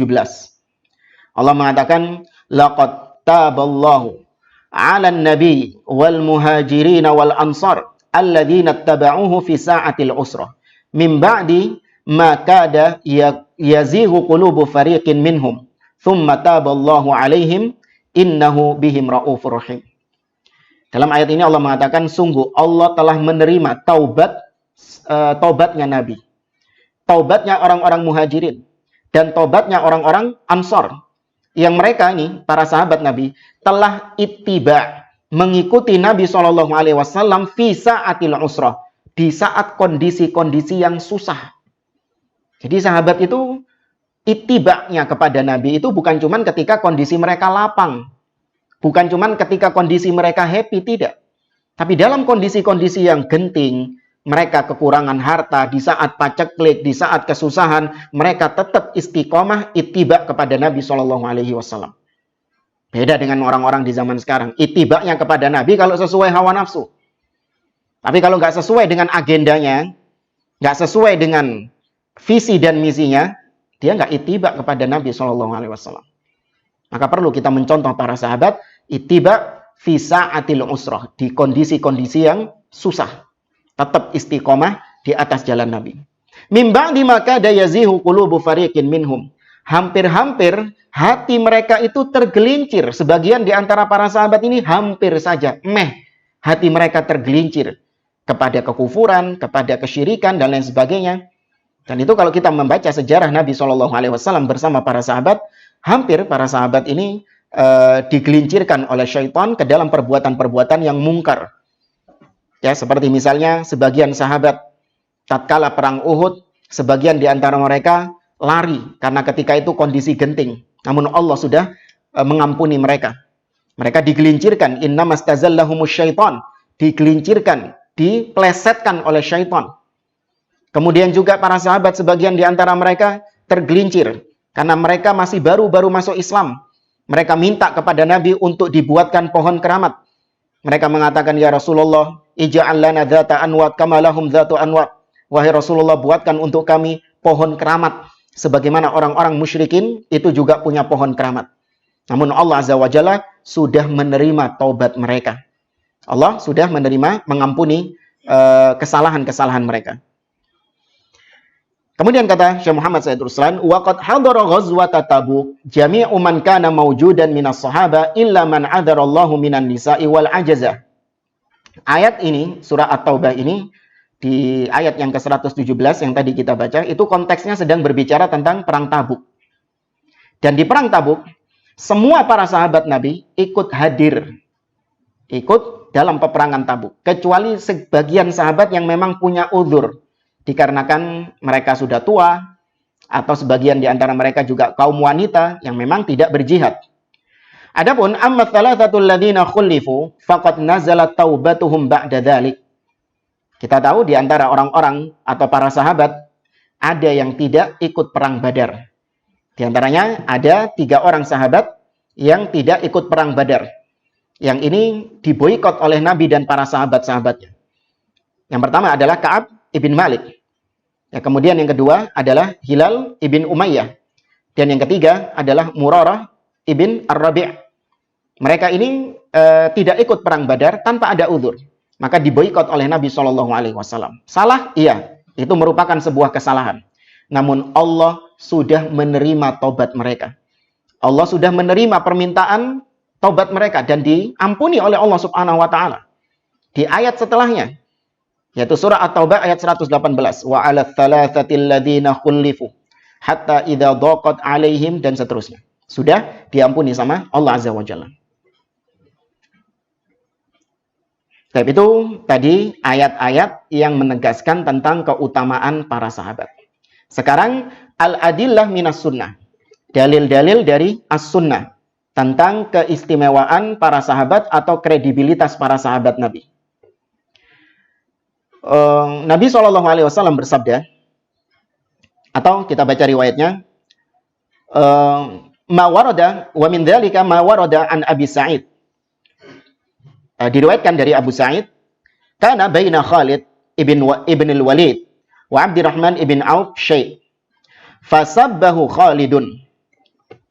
Speaker 1: Allah mengatakan laqad taballahu 'alan nabi wal muhajirin wal ansar alladzina ittaba'uhu fi sa'atil usrah min ba'di ma kada yazighu qulubu fariqin minhum thumma taballahu 'alaihim innahu bihim raufur rahim. Dalam ayat ini Allah mengatakan sungguh Allah telah menerima taubatnya Nabi, taubatnya orang-orang muhajirin dan taubatnya orang-orang ansar, yang mereka ini para sahabat Nabi telah ittiba, mengikuti Nabi SAW fi sa'atil usrah, di saat kondisi-kondisi yang susah. Jadi sahabat itu ittiba'nya kepada Nabi itu bukan cuma ketika kondisi mereka lapang, bukan cuma ketika kondisi mereka happy, tidak. Tapi dalam kondisi-kondisi yang genting, mereka kekurangan harta, di saat paceklik, di saat kesusahan, mereka tetap istiqomah ittiba kepada Nabi SAW. Beda dengan orang-orang di zaman sekarang. Ittiba'nya kepada Nabi kalau sesuai hawa nafsu. Tapi kalau nggak sesuai dengan agendanya, nggak sesuai dengan visi dan misinya, dia nggak ittiba kepada Nabi SAW. Maka perlu kita mencontoh para sahabat, ittiba fi sa'atil usrah, di kondisi-kondisi yang susah. Tetap istiqomah di atas jalan Nabi. Min ba'di ma kada yazihu qulubu fariqin minhum. Hampir-hampir hati mereka itu tergelincir. Sebagian di antara para sahabat ini hampir saja hati mereka tergelincir kepada kekufuran, kepada kesyirikan dan lain sebagainya. Dan itu kalau kita membaca sejarah Nabi SAW bersama para sahabat, hampir para sahabat ini digelincirkan oleh syaitan ke dalam perbuatan-perbuatan yang mungkar. Ya, seperti misalnya sebagian sahabat tatkala perang Uhud, sebagian di antara mereka lari karena ketika itu kondisi genting. Namun Allah sudah mengampuni mereka. Mereka digelincirkan, innamastazallahumush syaitan, digelincirkan, diplesetkan oleh syaitan. Kemudian juga para sahabat sebagian di antara mereka tergelincir karena mereka masih baru-baru masuk Islam. Mereka minta kepada Nabi untuk dibuatkan pohon keramat. Mereka mengatakan, ya Rasulullah, ij'al lana dzata anwat kama lahum dzatu anwat. Wahai Rasulullah, buatkan untuk kami pohon keramat sebagaimana orang-orang musyrikin itu juga punya pohon keramat. Namun Allah Azza wa Jalla sudah menerima taubat mereka. Allah sudah menerima, mengampuni kesalahan-kesalahan mereka. Kemudian kata Syekh Muhammad Said Ruslan, waqad hadara ghazwata Tabuk jami'u man kana mawjudan minas sahaba illa man adarallahu minan nisa'i wal ajazah. Ayat ini, surah At-Taubah ini, di ayat yang ke-117 yang tadi kita baca, itu konteksnya sedang berbicara tentang perang Tabuk. Dan di perang Tabuk, semua para sahabat Nabi ikut hadir, ikut dalam peperangan Tabuk, kecuali sebagian sahabat yang memang punya uzur, dikarenakan mereka sudah tua, atau sebagian di antara mereka juga kaum wanita yang memang tidak berjihad. Adapun amma thalathatul ladzina khulifu faqad nazalat taubatuhum ba'da dzalik. Kita tahu di antara orang-orang atau para sahabat ada yang tidak ikut perang Badar. Di antaranya ada 3 orang sahabat yang tidak ikut perang Badar. Yang ini diboikot oleh Nabi dan para sahabat-sahabatnya. Yang pertama adalah Ka'ab ibn Malik. Ya, kemudian yang kedua adalah Hilal ibn Umayyah. Dan yang ketiga adalah Murarah ibn Ar-Rabi'. Mereka ini tidak ikut perang Badar tanpa ada uzur. Maka diboikot oleh Nabi SAW. Salah? Iya. Itu merupakan sebuah kesalahan. Namun Allah sudah menerima taubat mereka. Allah sudah menerima permintaan taubat mereka dan diampuni oleh Allah Subhanahu wa taala. Di ayat setelahnya, yaitu surah At-Taubah ayat 118, wa 'alal thalathatil ladzina khulifu hatta idza dhaqat 'alaihim, dan seterusnya. Sudah diampuni sama Allah Azza wa Jalla. Tapi itu tadi ayat-ayat yang menegaskan tentang keutamaan para sahabat. Sekarang al-adillah minas sunnah. Dalil-dalil dari as-sunnah tentang keistimewaan para sahabat atau kredibilitas para sahabat Nabi. Nabi SAW bersabda, atau kita baca riwayatnya, ma warada wa min dzalika ma warada an Abi Sa'id. Diriwayatkan dari Abu Sa'id, kana baina Khalid ibn al-Walid wa Abdurrahman ibn Auf syai'. Fasabbahu Khalidun.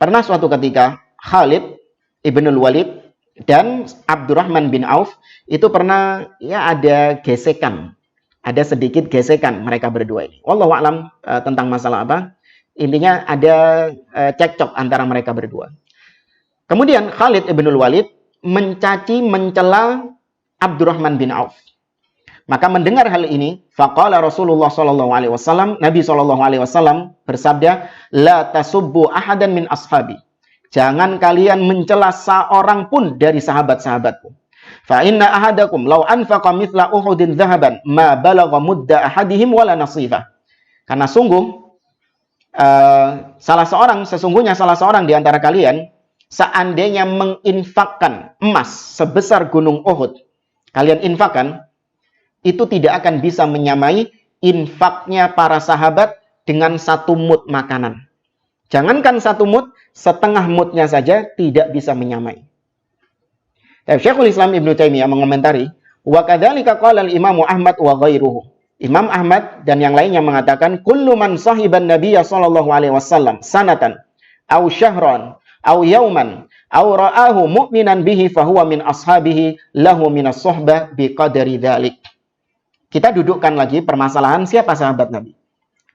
Speaker 1: Pernah suatu ketika Khalid ibn al-Walid dan Abdurrahman bin Auf itu pernah ada gesekan. Ada sedikit gesekan mereka berdua ini. Wallahu a'lam tentang masalah apa. Intinya ada cekcok antara mereka berdua. Kemudian Khalid ibn al-Walid mencaci mencela Abdurrahman bin Auf. Maka mendengar hal ini, faqala Rasulullah SAW, Nabi SAW bersabda, la tasubbu ahadan min ashabi. Jangan kalian mencela seorang pun dari sahabat-sahabatku. Fa inna ahadakum law anfaqa mithla Uhudin dhahaban ma balagha mudda ahadihim wala nasifa. Karena sesungguhnya salah seorang di antara kalian seandainya menginfakkan emas sebesar gunung Uhud, kalian infakkan, itu tidak akan bisa menyamai infaknya para sahabat dengan satu mud makanan. Jangankan satu mud, setengah mudnya saja tidak bisa menyamai. Syekhul Islam Ibnu Taimiyah mengomentari, wa kadzalika qala al-Imam Ahmad wa ghairuhu. Imam Ahmad dan yang lainnya mengatakan, kullu man sahiban nabiyya sallallahu alaihi wasallam sanatan aw syahran aw yauman aw ra'ahu mu'minan bihi fahuwa min ashabihi lahu minas suhbah biqadri dzalik. Kita dudukkan lagi permasalahan siapa sahabat Nabi.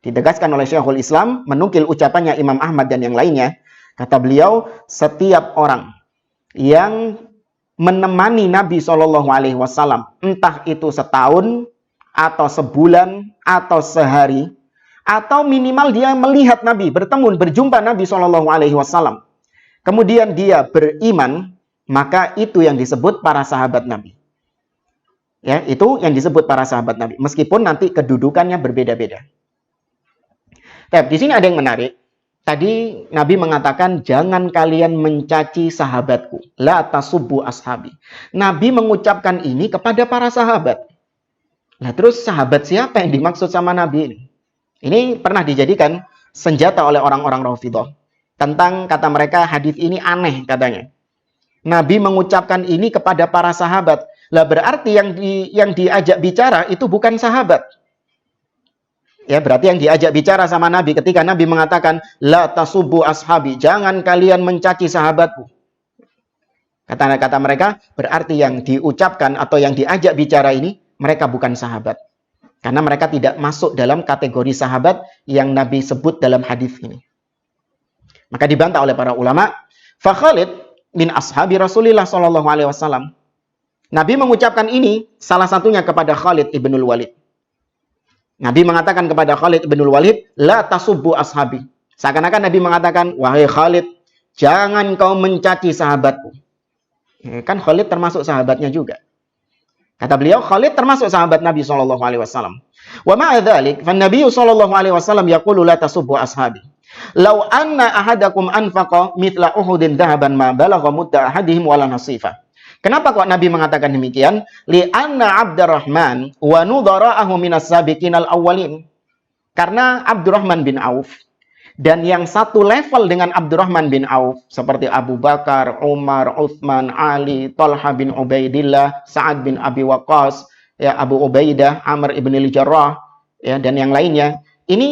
Speaker 1: Ditegaskan oleh Syekhul Islam, menukil ucapannya Imam Ahmad dan yang lainnya. Kata beliau, setiap orang yang menemani Nabi SAW, entah itu setahun, atau sebulan, atau sehari, atau minimal dia melihat Nabi, berjumpa Nabi SAW. Kemudian dia beriman, maka itu yang disebut para sahabat Nabi. Ya, itu yang disebut para sahabat Nabi. Meskipun nanti kedudukannya berbeda-beda. Tapi di sini ada yang menarik. Tadi Nabi mengatakan, jangan kalian mencaci sahabatku. La tasubbu ashabi. Nabi mengucapkan ini kepada para sahabat. Nah, terus sahabat siapa yang dimaksud sama Nabi ini? Ini pernah dijadikan senjata oleh orang-orang Rafidhah. Tentang kata mereka, hadis ini aneh katanya. Nabi mengucapkan ini kepada para sahabat. Lah berarti yang diajak bicara itu bukan sahabat. Ya, berarti yang diajak bicara sama Nabi ketika Nabi mengatakan la tasubbu ashabi, jangan kalian mencaci sahabatku. Kata-kata mereka berarti yang diucapkan atau yang diajak bicara ini mereka bukan sahabat. Karena mereka tidak masuk dalam kategori sahabat yang Nabi sebut dalam hadis ini. Maka dibantah oleh para ulama, fa Khalid min ashabi Rasulillah sallallahu alaihi wasallam. Nabi mengucapkan ini salah satunya kepada Khalid ibn al-Walid. Nabi mengatakan kepada Khalid ibn al-Walid, la tasubbu ashabi. Seakan-akan Nabi mengatakan, wahai Khalid, jangan kau mencaci sahabatku. Ya, kan Khalid termasuk sahabatnya juga. Kata beliau, Khalid termasuk sahabat Nabi SAW. Wa ma'a dzalik, fa Nabi SAW yaqulu la tasubbu ashabi. Lau anna ahadakum anfaqa mithla Uhudin dhahaban ma balagha mudda ahadihim wala nasifa. Kenapa kok Nabi mengatakan demikian? Li'anna Abdurrahman wa nudhara'ahu minas sabiqinal awwalin. Karena Abdurrahman bin Auf dan yang satu level dengan Abdurrahman bin Auf seperti Abu Bakar, Umar, Utsman, Ali, Talha bin Ubaidillah, Sa'ad bin Abi Waqqas, ya Abu Ubaidah, Amr ibn al-Jarrah, ya dan yang lainnya, Ini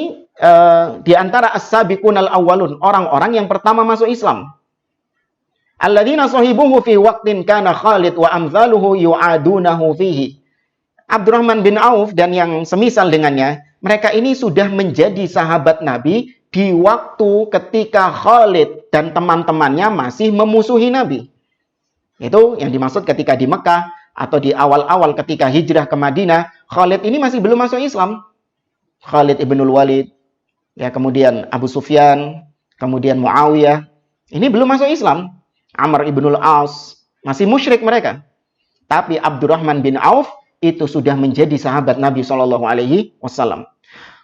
Speaker 1: di antara as-sabiqunal awwalun, orang-orang yang pertama masuk Islam. Alladzina sahibuhu fi waqtin kana Khalid wa amzaluhu yu'adunahu fihi. Abdurrahman bin Auf dan yang semisal dengannya, mereka ini sudah menjadi sahabat Nabi di waktu ketika Khalid dan teman-temannya masih memusuhi Nabi. Itu yang dimaksud ketika di Mekah atau di awal-awal ketika hijrah ke Madinah, Khalid ini masih belum masuk Islam. Khalid ibnul Walid, ya, kemudian Abu Sufyan, kemudian Muawiyah, ini belum masuk Islam. Amr ibnul As, masih musyrik mereka. Tapi Abdurrahman bin Auf itu sudah menjadi sahabat Nabi SAW.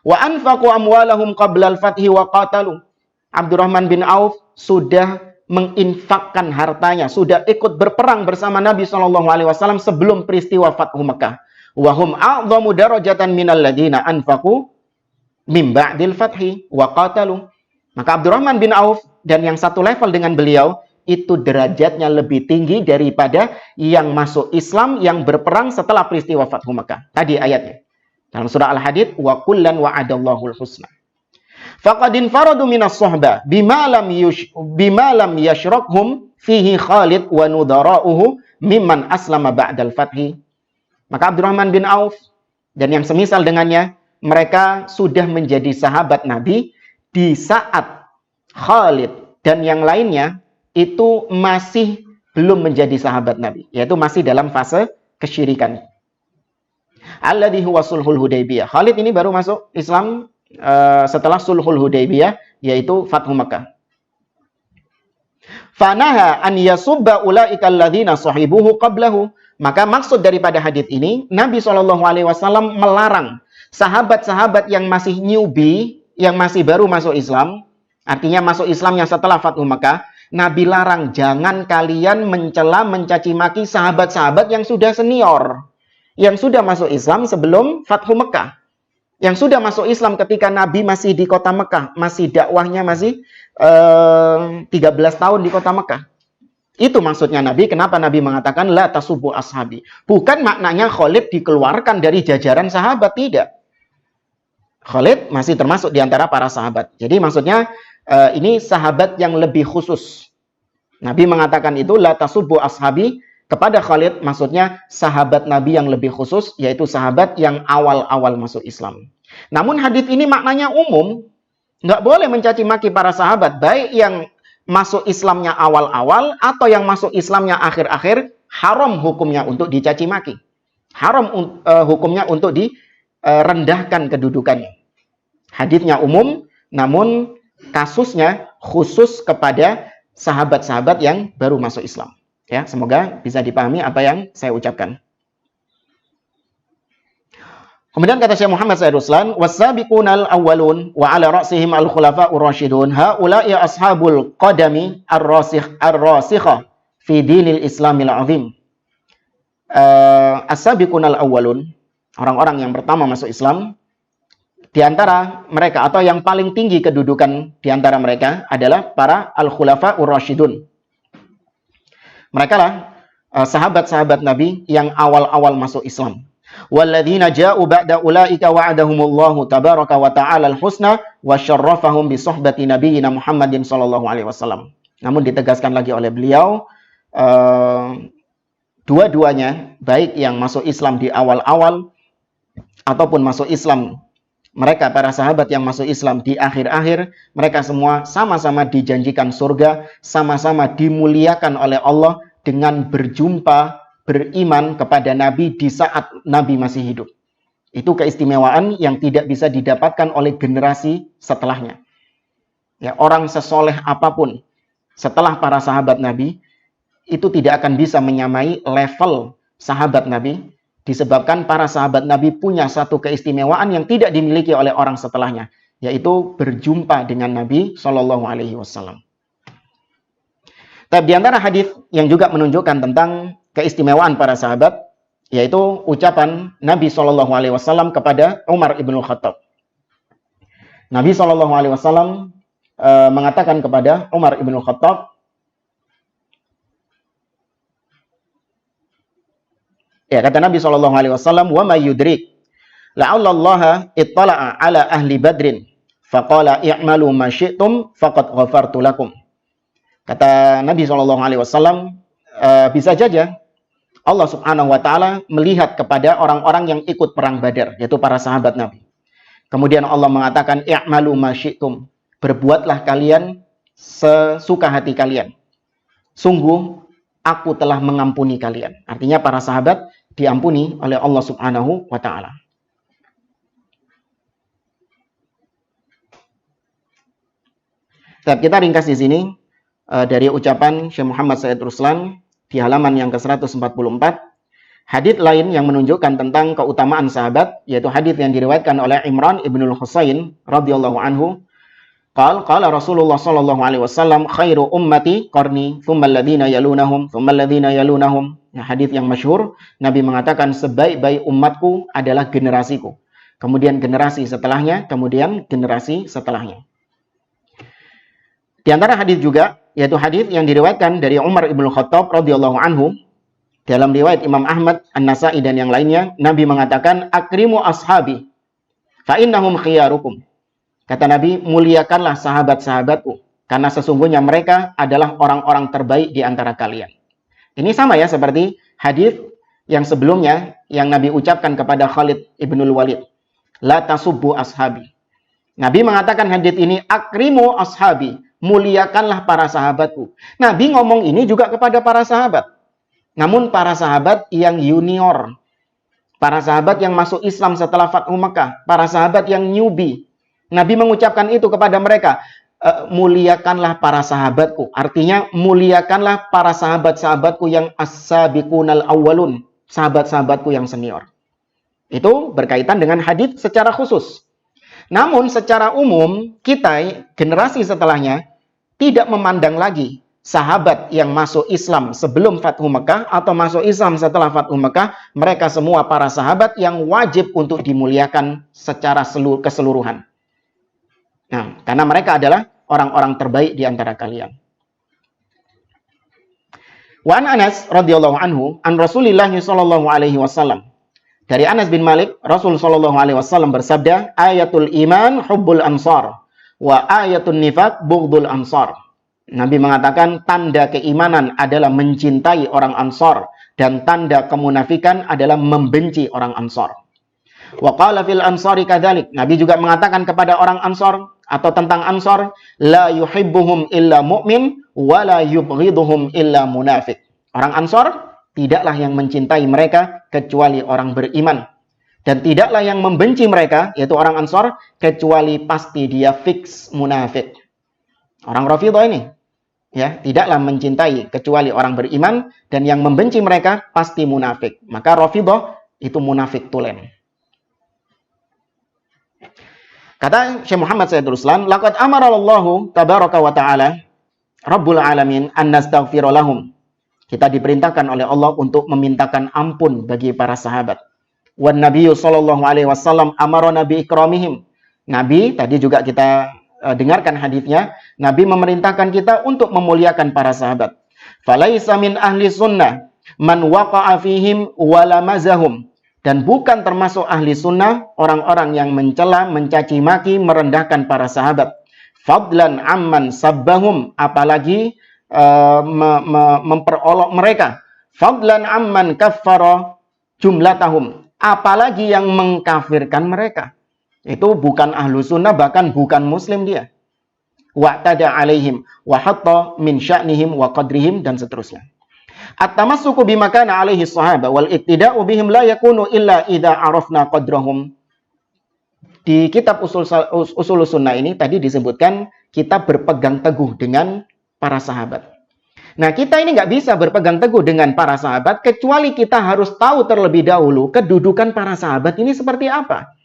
Speaker 1: Wa anfaqu amwalahum qabla al-fathi wa qatalu. Abdurrahman bin Auf sudah menginfakkan hartanya, sudah ikut berperang bersama Nabi SAW sebelum peristiwa Fathu Mekah. Wa hum a'dhamu darajatan minal ladzina anfaqu min ba'dil fathi wa qatalu. Maka Abdurrahman bin Auf dan yang satu level dengan beliau itu derajatnya lebih tinggi daripada yang masuk Islam yang berperang setelah peristiwa Fathu Mekah. Tadi ayatnya. Dalam surah Al-Hadid, wa kullan wa'adallahu al-husna. Faqad infaradu minas sahbah bima lam yashrakhum fihi Khalid wa nudara'uhu mimman aslama ba'dal fathi. Maka Abdurrahman bin Auf dan yang semisal dengannya, mereka sudah menjadi sahabat Nabi di saat Khalid dan yang lainnya itu masih belum menjadi sahabat Nabi, yaitu masih dalam fase kesyirikan. Alladhi huwa sulhul Hudaybiyah. Khalid ini baru masuk Islam setelah sulhul Hudaybiyah, yaitu Fathu Makkah. Fanaha an yasubba ulaika alladzina sahibuhu qablahu. Maka maksud daripada hadits ini, Nabi SAW melarang sahabat-sahabat yang masih newbie, yang masih baru masuk Islam, artinya masuk Islam yang setelah Fathu Makkah, Nabi larang, jangan kalian mencela, mencaci maki sahabat-sahabat yang sudah senior, yang sudah masuk Islam sebelum Fathu Mekah, yang sudah masuk Islam ketika Nabi masih di kota Mekah, masih dakwahnya masih 13 tahun di kota Mekah. Itu maksudnya Nabi, kenapa Nabi mengatakan la tasubbu ashabi. Bukan maknanya Khalid dikeluarkan dari jajaran sahabat, tidak. Khalid masih termasuk di antara para sahabat. Jadi maksudnya ini sahabat yang lebih khusus. Nabi mengatakan itu la tasubbu ashabi kepada Khalid, maksudnya sahabat Nabi yang lebih khusus, yaitu sahabat yang awal-awal masuk Islam. Namun hadis ini maknanya umum, nggak boleh mencaci maki para sahabat, baik yang masuk Islamnya awal-awal atau yang masuk Islamnya akhir-akhir, haram hukumnya untuk dicaci maki. Haram hukumnya untuk direndahkan kedudukannya. Hadisnya umum, namun kasusnya khusus kepada sahabat-sahabat yang baru masuk Islam. Ya, semoga bisa dipahami apa yang saya ucapkan. Kemudian kata Syekh Muhammad Said Ruslan, was-sabiqunal awwalun wa 'ala ra'sihim al-khulafa'ur rasyidun, haula'i ashabul qadami ar-rasikhah fi dinil Islamil 'azim. As-sabiqunal awwalun, orang-orang yang pertama masuk Islam, di antara mereka atau yang paling tinggi kedudukan di antara mereka adalah para al-khulafa'ur rasyidun. Mereka lah sahabat-sahabat Nabi yang awal-awal masuk Islam. Walladzina ja'u ba'da ulaika wa'adahumullahu tabaraka wa ta'ala al-husna wa syarrafahum bi suhbati nabiyyina Muhammadin sallallahu alaihi wasallam. Namun ditegaskan lagi oleh beliau, dua-duanya, baik yang masuk Islam di awal-awal ataupun masuk Islam, mereka para sahabat yang masuk Islam di akhir-akhir, mereka semua sama-sama dijanjikan surga, sama-sama dimuliakan oleh Allah dengan berjumpa, beriman kepada Nabi di saat Nabi masih hidup. Itu keistimewaan yang tidak bisa didapatkan oleh generasi setelahnya. Ya, orang sesoleh apapun setelah para sahabat Nabi, itu tidak akan bisa menyamai level sahabat Nabi, disebabkan para sahabat Nabi punya satu keistimewaan yang tidak dimiliki oleh orang setelahnya, yaitu berjumpa dengan Nabi Shallallahu Alaihi Wasallam. Tapi di antara hadis yang juga menunjukkan tentang keistimewaan para sahabat, yaitu ucapan Nabi Shallallahu Alaihi Wasallam kepada Umar ibn Khattab. Nabi Shallallahu Alaihi Wasallam mengatakan kepada Umar ibn Khattab, ya, kata Nabi SAW, wa ma yudrik la'allallaha ittala'a ala ahli badrin faqala i'malu ma syi'tum faqad ghafartu lakum. Kata Nabi SAW, bisa saja Allah Subhanahu wa taala melihat kepada orang-orang yang ikut perang Badar, yaitu para sahabat Nabi. Kemudian Allah mengatakan i'malu ma syi'tum, berbuatlah kalian sesuka hati kalian. Sungguh aku telah mengampuni kalian. Artinya para sahabat diampuni oleh Allah Subhanahu wa taala. Kita ringkas di sini dari ucapan Syekh Muhammad Said Ruslan di halaman yang ke-144. Hadits lain yang menunjukkan tentang keutamaan sahabat, yaitu hadits yang diriwayatkan oleh Imran ibnul Husain radhiyallahu anhu. Qala Rasulullah sallallahu alaihi wasallam, khairu ummati qarni, thumma alladhina yalunahum, thumma alladhina yalunahum. Ya, hadits yang masyhur, Nabi mengatakan sebaik-baik umatku adalah generasiku. Kemudian generasi setelahnya, kemudian generasi setelahnya. Di antara hadis juga, yaitu hadis yang diriwayatkan dari Umar ibn Khattab radhiyallahu anhu, dalam riwayat Imam Ahmad, An-Nasai dan yang lainnya, Nabi mengatakan, akrimu ashabi, fa innahum khiyarukum. Kata Nabi, muliakanlah sahabat-sahabatku, karena sesungguhnya mereka adalah orang-orang terbaik di antara kalian. Ini sama ya seperti hadis yang sebelumnya yang Nabi ucapkan kepada Khalid ibnul Walid, la tasubbu ashabi. Nabi mengatakan hadis ini, akrimu ashabi, muliakanlah para sahabatku. Nabi ngomong ini juga kepada para sahabat. Namun para sahabat yang junior, para sahabat yang masuk Islam setelah Fathu Mekah, para sahabat yang newbie, Nabi mengucapkan itu kepada mereka, muliakanlah para sahabatku. Artinya muliakanlah para sahabat-sahabatku yang as-sabiqunal awwalun, sahabat-sahabatku yang senior. Itu berkaitan dengan hadis secara khusus. Namun secara umum kita generasi setelahnya tidak memandang lagi sahabat yang masuk Islam sebelum Fathu Mekah atau masuk Islam setelah Fathu Mekah, mereka semua para sahabat yang wajib untuk dimuliakan secara keseluruhan. Nah, karena mereka adalah orang-orang terbaik di antara kalian. Wa an Anas radhiyallahu anhu an Rasulillah sallallahu alaihi wasallam. Dari Anas bin Malik, Rasul sallallahu alaihi wasallam bersabda, ayatul iman hubbul ansar wa ayatul nifaq bughdul ansar. Nabi mengatakan tanda keimanan adalah mencintai orang Ansar dan tanda kemunafikan adalah membenci orang Ansar. Wa qala fil ansari kadzalik. Nabi juga mengatakan kepada orang Ansar atau tentang Ansar, la yuhibbuhum illa mu'min wa la yubghiduhum illa munafiq. Orang Ansar tidaklah yang mencintai mereka kecuali orang beriman. Dan tidaklah yang membenci mereka, yaitu orang Ansar, kecuali pasti dia fix munafik. Orang Rafidhah ini, ya, tidaklah mencintai kecuali orang beriman, dan yang membenci mereka pasti munafik. Maka Rafidhah itu munafik tulen. Kata Syekh Muhammad Said Ruslan, laqad amara Allahu tabaraka wa ta'ala Rabbul alamin an nastaghfira lahum. Kita diperintahkan oleh Allah untuk memintakan ampun bagi para sahabat. Wan Nabiyyu sallallahu alaihi wasallam amara nabi ikramihim. Nabi tadi juga kita dengarkan hadisnya, Nabi memerintahkan kita untuk memuliakan para sahabat. Falaisa min ahli sunnah man waqa'a fihim wa lamazahum. Dan bukan termasuk ahli sunnah orang-orang yang mencela, mencaci maki, merendahkan para sahabat. Fadlan amman sabbahum, apalagi memperolok mereka. Fadlan amman kaffara jumlatahum, apalagi yang mengkafirkan mereka. Itu bukan ahlu sunnah, bahkan bukan muslim dia. Wa'tada alaihim wa hatta min sya'nihim wa qadrihim, dan seterusnya. At-tamassuku bima kana alaihi sahaba wal iktida'u bihim la yakunu illa idza arafna qadrahum. Di kitab usul sunnah ini tadi disebutkan kita berpegang teguh dengan para sahabat. Nah, kita ini nggak bisa berpegang teguh dengan para sahabat kecuali kita harus tahu terlebih dahulu kedudukan para sahabat ini seperti apa.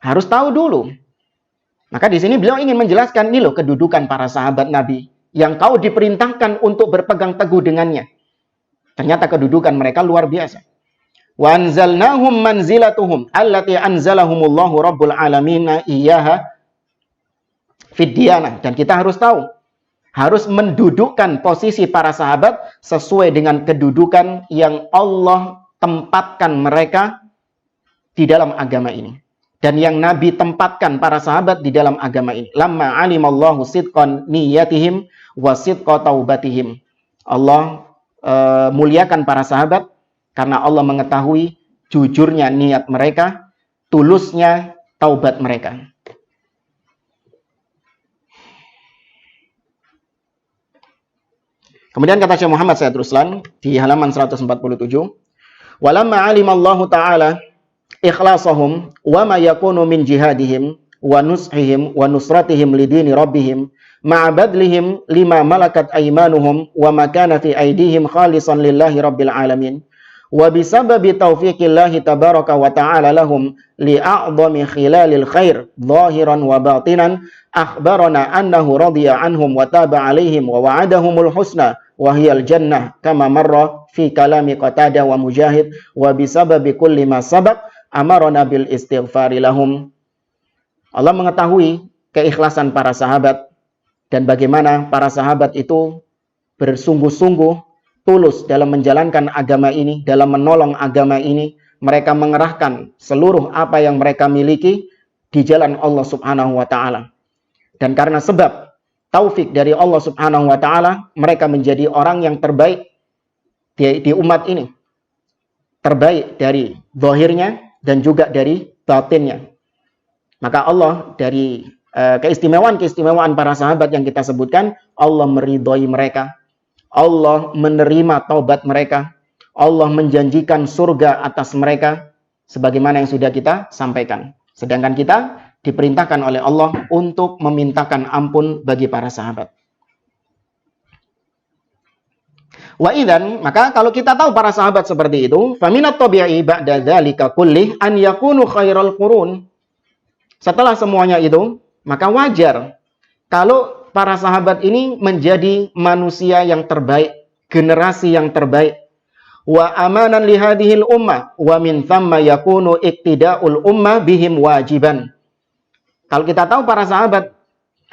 Speaker 1: Harus tahu dulu. Maka di sini beliau ingin menjelaskan ini loh kedudukan para sahabat Nabi yang kau diperintahkan untuk berpegang teguh dengannya. Ternyata kedudukan mereka luar biasa. Wa anzalnahum manzilatuhum allati anzalahumullahu rabbul alamin iyyaha fid diyanah. Dan kita harus tahu, harus mendudukkan posisi para sahabat sesuai dengan kedudukan yang Allah tempatkan mereka di dalam agama ini. Dan yang Nabi tempatkan para sahabat di dalam agama ini. Lamma alimallahu sidqan niyatihim wa sidqa taubatihim. Allah muliakan para sahabat karena Allah mengetahui jujurnya niat mereka, tulusnya taubat mereka. Kemudian kata Syekh Muhammad Said Ruslan di halaman 147, "Walamma 'alimallahu ta'ala ikhlasahum wa ma yakunu min jihadihim wa nushihim wa nusratihim lidini rabbihim ma'a badlihim lima malakat aymanuhum wa ma kana fi aydihim khalisan lillahi rabbil alamin wa bisababi taufiqillahi tabaraka wa ta'ala lahum li'a'dhami khilalil khair zahiran wa batinan akhbarana annahu radiya anhum wa taba 'alaihim wa wa'adahumul husna wa hiyal jannah kama marra fi kalami Qatadah wa Mujahid wa bisababi kulli ma sabaq amarona bil istighfari lahum." Allah mengetahui keikhlasan para sahabat dan bagaimana para sahabat itu bersungguh-sungguh tulus dalam menjalankan agama ini, dalam menolong agama ini. Mereka mengerahkan seluruh apa yang mereka miliki di jalan Allah Subhanahu wa taala. Dan karena sebab taufik dari Allah Subhanahu wa taala, mereka menjadi orang yang terbaik di umat ini. Terbaik dari zahirnya dan juga dari batinnya. Maka Allah dari keistimewaan-keistimewaan para sahabat yang kita sebutkan, Allah meridhoi mereka. Allah menerima taubat mereka. Allah menjanjikan surga atas mereka sebagaimana yang sudah kita sampaikan. Sedangkan kita diperintahkan oleh Allah untuk memintakan ampun bagi para sahabat. Wa idzan, maka kalau kita tahu para sahabat seperti itu, faminat tabi'i ba'da dzalika kullih an yakunu khairal qurun. Setelah semuanya itu, maka wajar kalau para sahabat ini menjadi manusia yang terbaik, generasi yang terbaik. Wa amanan li hadhil ummah wa min thamma yakunu iktida'ul ummah bihim wajiban. Kalau kita tahu para sahabat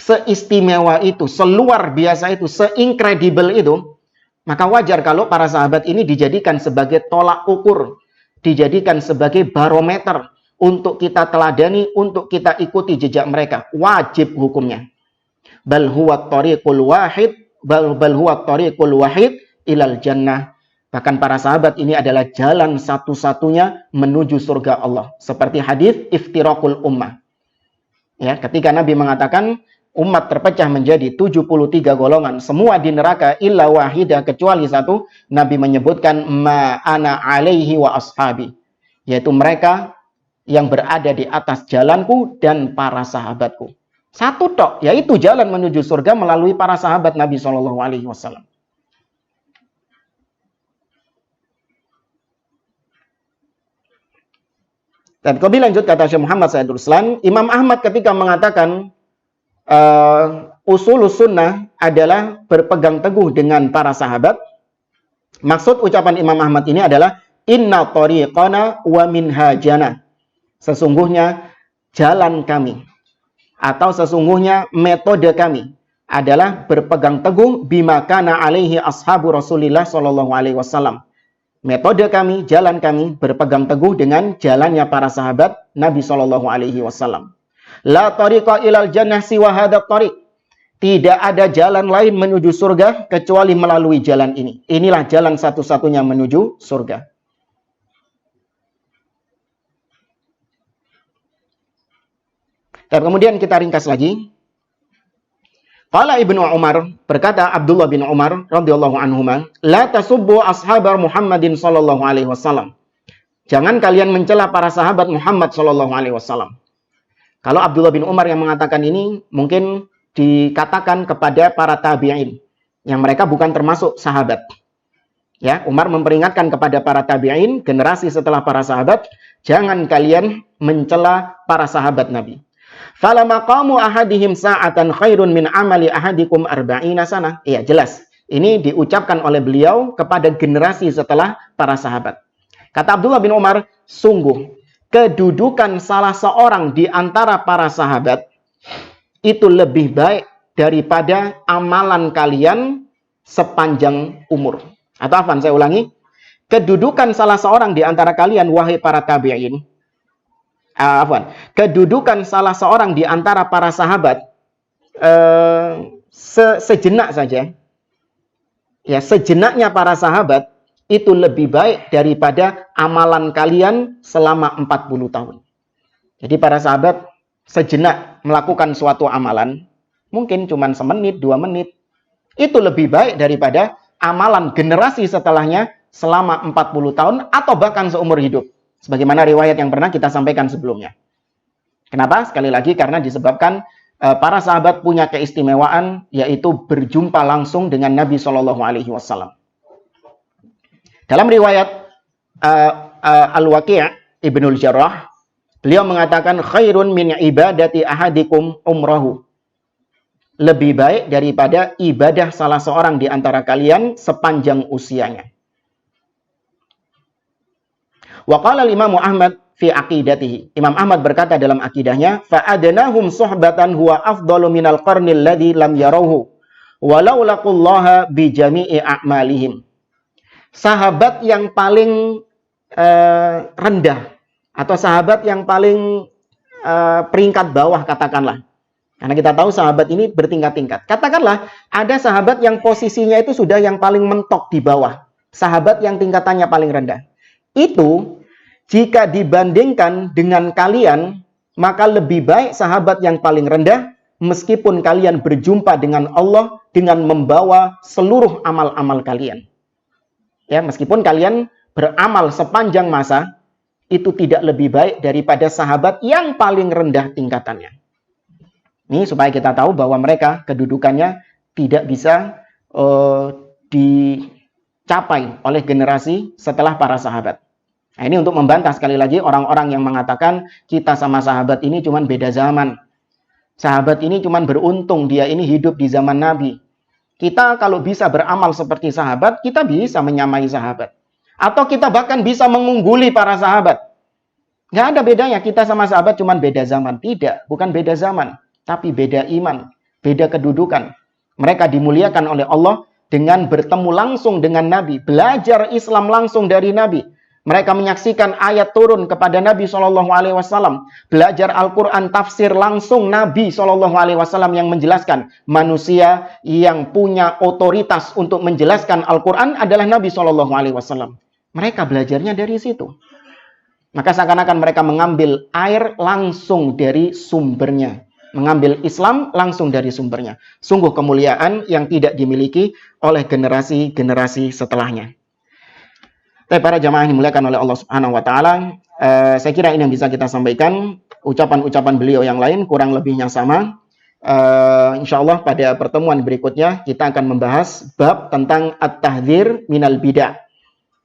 Speaker 1: seistimewa itu, seluar biasa itu, seincredible itu, maka wajar kalau para sahabat ini dijadikan sebagai tolak ukur, dijadikan sebagai barometer untuk kita teladani, untuk kita ikuti jejak mereka. Wajib hukumnya. Bal huwa tariqul wahid ilal jannah. Bahkan para sahabat ini adalah jalan satu-satunya menuju surga Allah. Seperti hadis iftiraqul ummah. Ya, ketika Nabi mengatakan umat terpecah menjadi 73 golongan, semua di neraka illa wahidah, kecuali satu, Nabi menyebutkan ma ana alaihi wa ashabi, yaitu mereka yang berada di atas jalanku dan para sahabatku. Satu tok, yaitu jalan menuju surga melalui para sahabat Nabi SAW. Dan lebih lanjut kata Syekh Muhammad Said Ruslan, Imam Ahmad ketika mengatakan usulus sunnah adalah berpegang teguh dengan para sahabat, maksud ucapan Imam Ahmad ini adalah inna tariqana wa minhajana. Sesungguhnya jalan kami atau sesungguhnya metode kami adalah berpegang teguh bima kana alaihi ashabu Rasulillah sallallahu alaihi wasallam. Metode kami, jalan kami berpegang teguh dengan jalannya para sahabat Nabi sallallahu alaihi wasallam. La tariqa ilal jannah siwa hadzal tariq. Tidak ada jalan lain menuju surga kecuali melalui jalan ini. Inilah jalan satu-satunya menuju surga. Dan kemudian kita ringkas lagi. Qala Ibnu Umar, berkata Abdullah bin Umar radhiyallahu anhuma, la tasubbu ashabar Muhammadin sallallahu alaihi wasallam. Jangan kalian mencela para sahabat Muhammad sallallahu alaihi wasallam. Kalau Abdullah bin Umar yang mengatakan ini mungkin dikatakan kepada para tabi'in yang mereka bukan termasuk sahabat. Ya, Umar memperingatkan kepada para tabi'in, generasi setelah para sahabat, jangan kalian mencela para sahabat Nabi. Fala maqamu ahadihim sa'atan khairun min amali ahadikum arba'ina sanah. Iya, jelas. Ini diucapkan oleh beliau kepada generasi setelah para sahabat. Kata Abdullah bin Umar, sungguh kedudukan salah seorang di antara para sahabat itu lebih baik daripada amalan kalian sepanjang umur. Atau apa? Saya ulangi. Kedudukan salah seorang di antara kalian, wahai para tabi'in, kedudukan salah seorang di antara para sahabat sejenak saja, ya sejenaknya para sahabat itu lebih baik daripada amalan kalian selama 40 tahun. Jadi para sahabat sejenak melakukan suatu amalan, mungkin cuma semenit, 2 menit, itu lebih baik daripada amalan generasi setelahnya selama 40 tahun atau bahkan seumur hidup. Sebagaimana riwayat yang pernah kita sampaikan sebelumnya. Kenapa? Sekali lagi karena disebabkan para sahabat punya keistimewaan, yaitu berjumpa langsung dengan Nabi SAW. Dalam riwayat Al-Waqi' Ibnul Jarrah, beliau mengatakan khairun min ibadati ahadikum umrahu. Lebih baik daripada ibadah salah seorang di antara kalian sepanjang usianya. Wa qala al-Imam Ahmad fi aqidatihi. Imam Ahmad berkata dalam akidahnya, fa adnahum suhbatan huwa afdalu minal qarnil ladzi lam yarawhu walau laqullaha bi jami'i a'malihim. Sahabat yang paling rendah atau sahabat yang paling peringkat bawah katakanlah. Karena kita tahu sahabat ini bertingkat-tingkat. Katakanlah ada sahabat yang posisinya itu sudah yang paling mentok di bawah. Sahabat yang tingkatannya paling rendah. Itu jika dibandingkan dengan kalian, maka lebih baik sahabat yang paling rendah meskipun kalian berjumpa dengan Allah dengan membawa seluruh amal-amal kalian. Ya, meskipun kalian beramal sepanjang masa, itu tidak lebih baik daripada sahabat yang paling rendah tingkatannya. Ini supaya kita tahu bahwa mereka kedudukannya tidak bisa dicapai oleh generasi setelah para sahabat. Nah, ini untuk membantah sekali lagi orang-orang yang mengatakan kita sama sahabat ini cuma beda zaman. Sahabat ini cuma beruntung dia ini hidup di zaman Nabi. Kita kalau bisa beramal seperti sahabat, kita bisa menyamai sahabat. Atau kita bahkan bisa mengungguli para sahabat. Nggak ada bedanya kita sama sahabat cuma beda zaman. Tidak, bukan beda zaman. Tapi beda iman, beda kedudukan. Mereka dimuliakan oleh Allah dengan bertemu langsung dengan Nabi. Belajar Islam langsung dari Nabi. Mereka menyaksikan ayat turun kepada Nabi SAW. Belajar Al-Quran tafsir langsung Nabi SAW yang menjelaskan. Manusia yang punya otoritas untuk menjelaskan Al-Quran adalah Nabi SAW. Mereka belajarnya dari situ. Maka seakan-akan mereka mengambil air langsung dari sumbernya. Mengambil Islam langsung dari sumbernya. Sungguh kemuliaan yang tidak dimiliki oleh generasi-generasi setelahnya. Tapi para jamaah yang dimuliakan oleh Allah Subhanahu wa taala, saya kira ini yang bisa kita sampaikan. Ucapan-ucapan beliau yang lain kurang lebihnya sama. Insyaallah pada pertemuan berikutnya kita akan membahas bab tentang at-tahdzir minal bid'ah,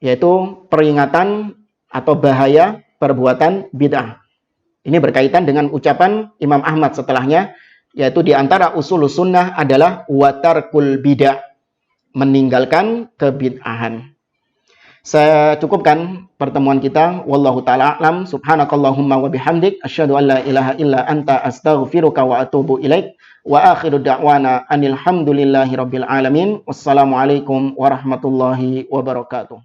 Speaker 1: yaitu peringatan atau bahaya perbuatan bid'ah. Ini berkaitan dengan ucapan Imam Ahmad setelahnya, yaitu di antara usul sunnah adalah watarkul bid'ah, meninggalkan kebid'ahan. Saya cukupkan pertemuan kita. Wallahu ta'ala a'lam. Subhanakallahumma wa bihamdik. Asyhadu an la ilaha illa anta astaghfiruka wa atubu ilaik. Wa akhiru da'wana anil hamdulillahi rabbil alamin. Wassalamualaikum warahmatullahi wabarakatuh.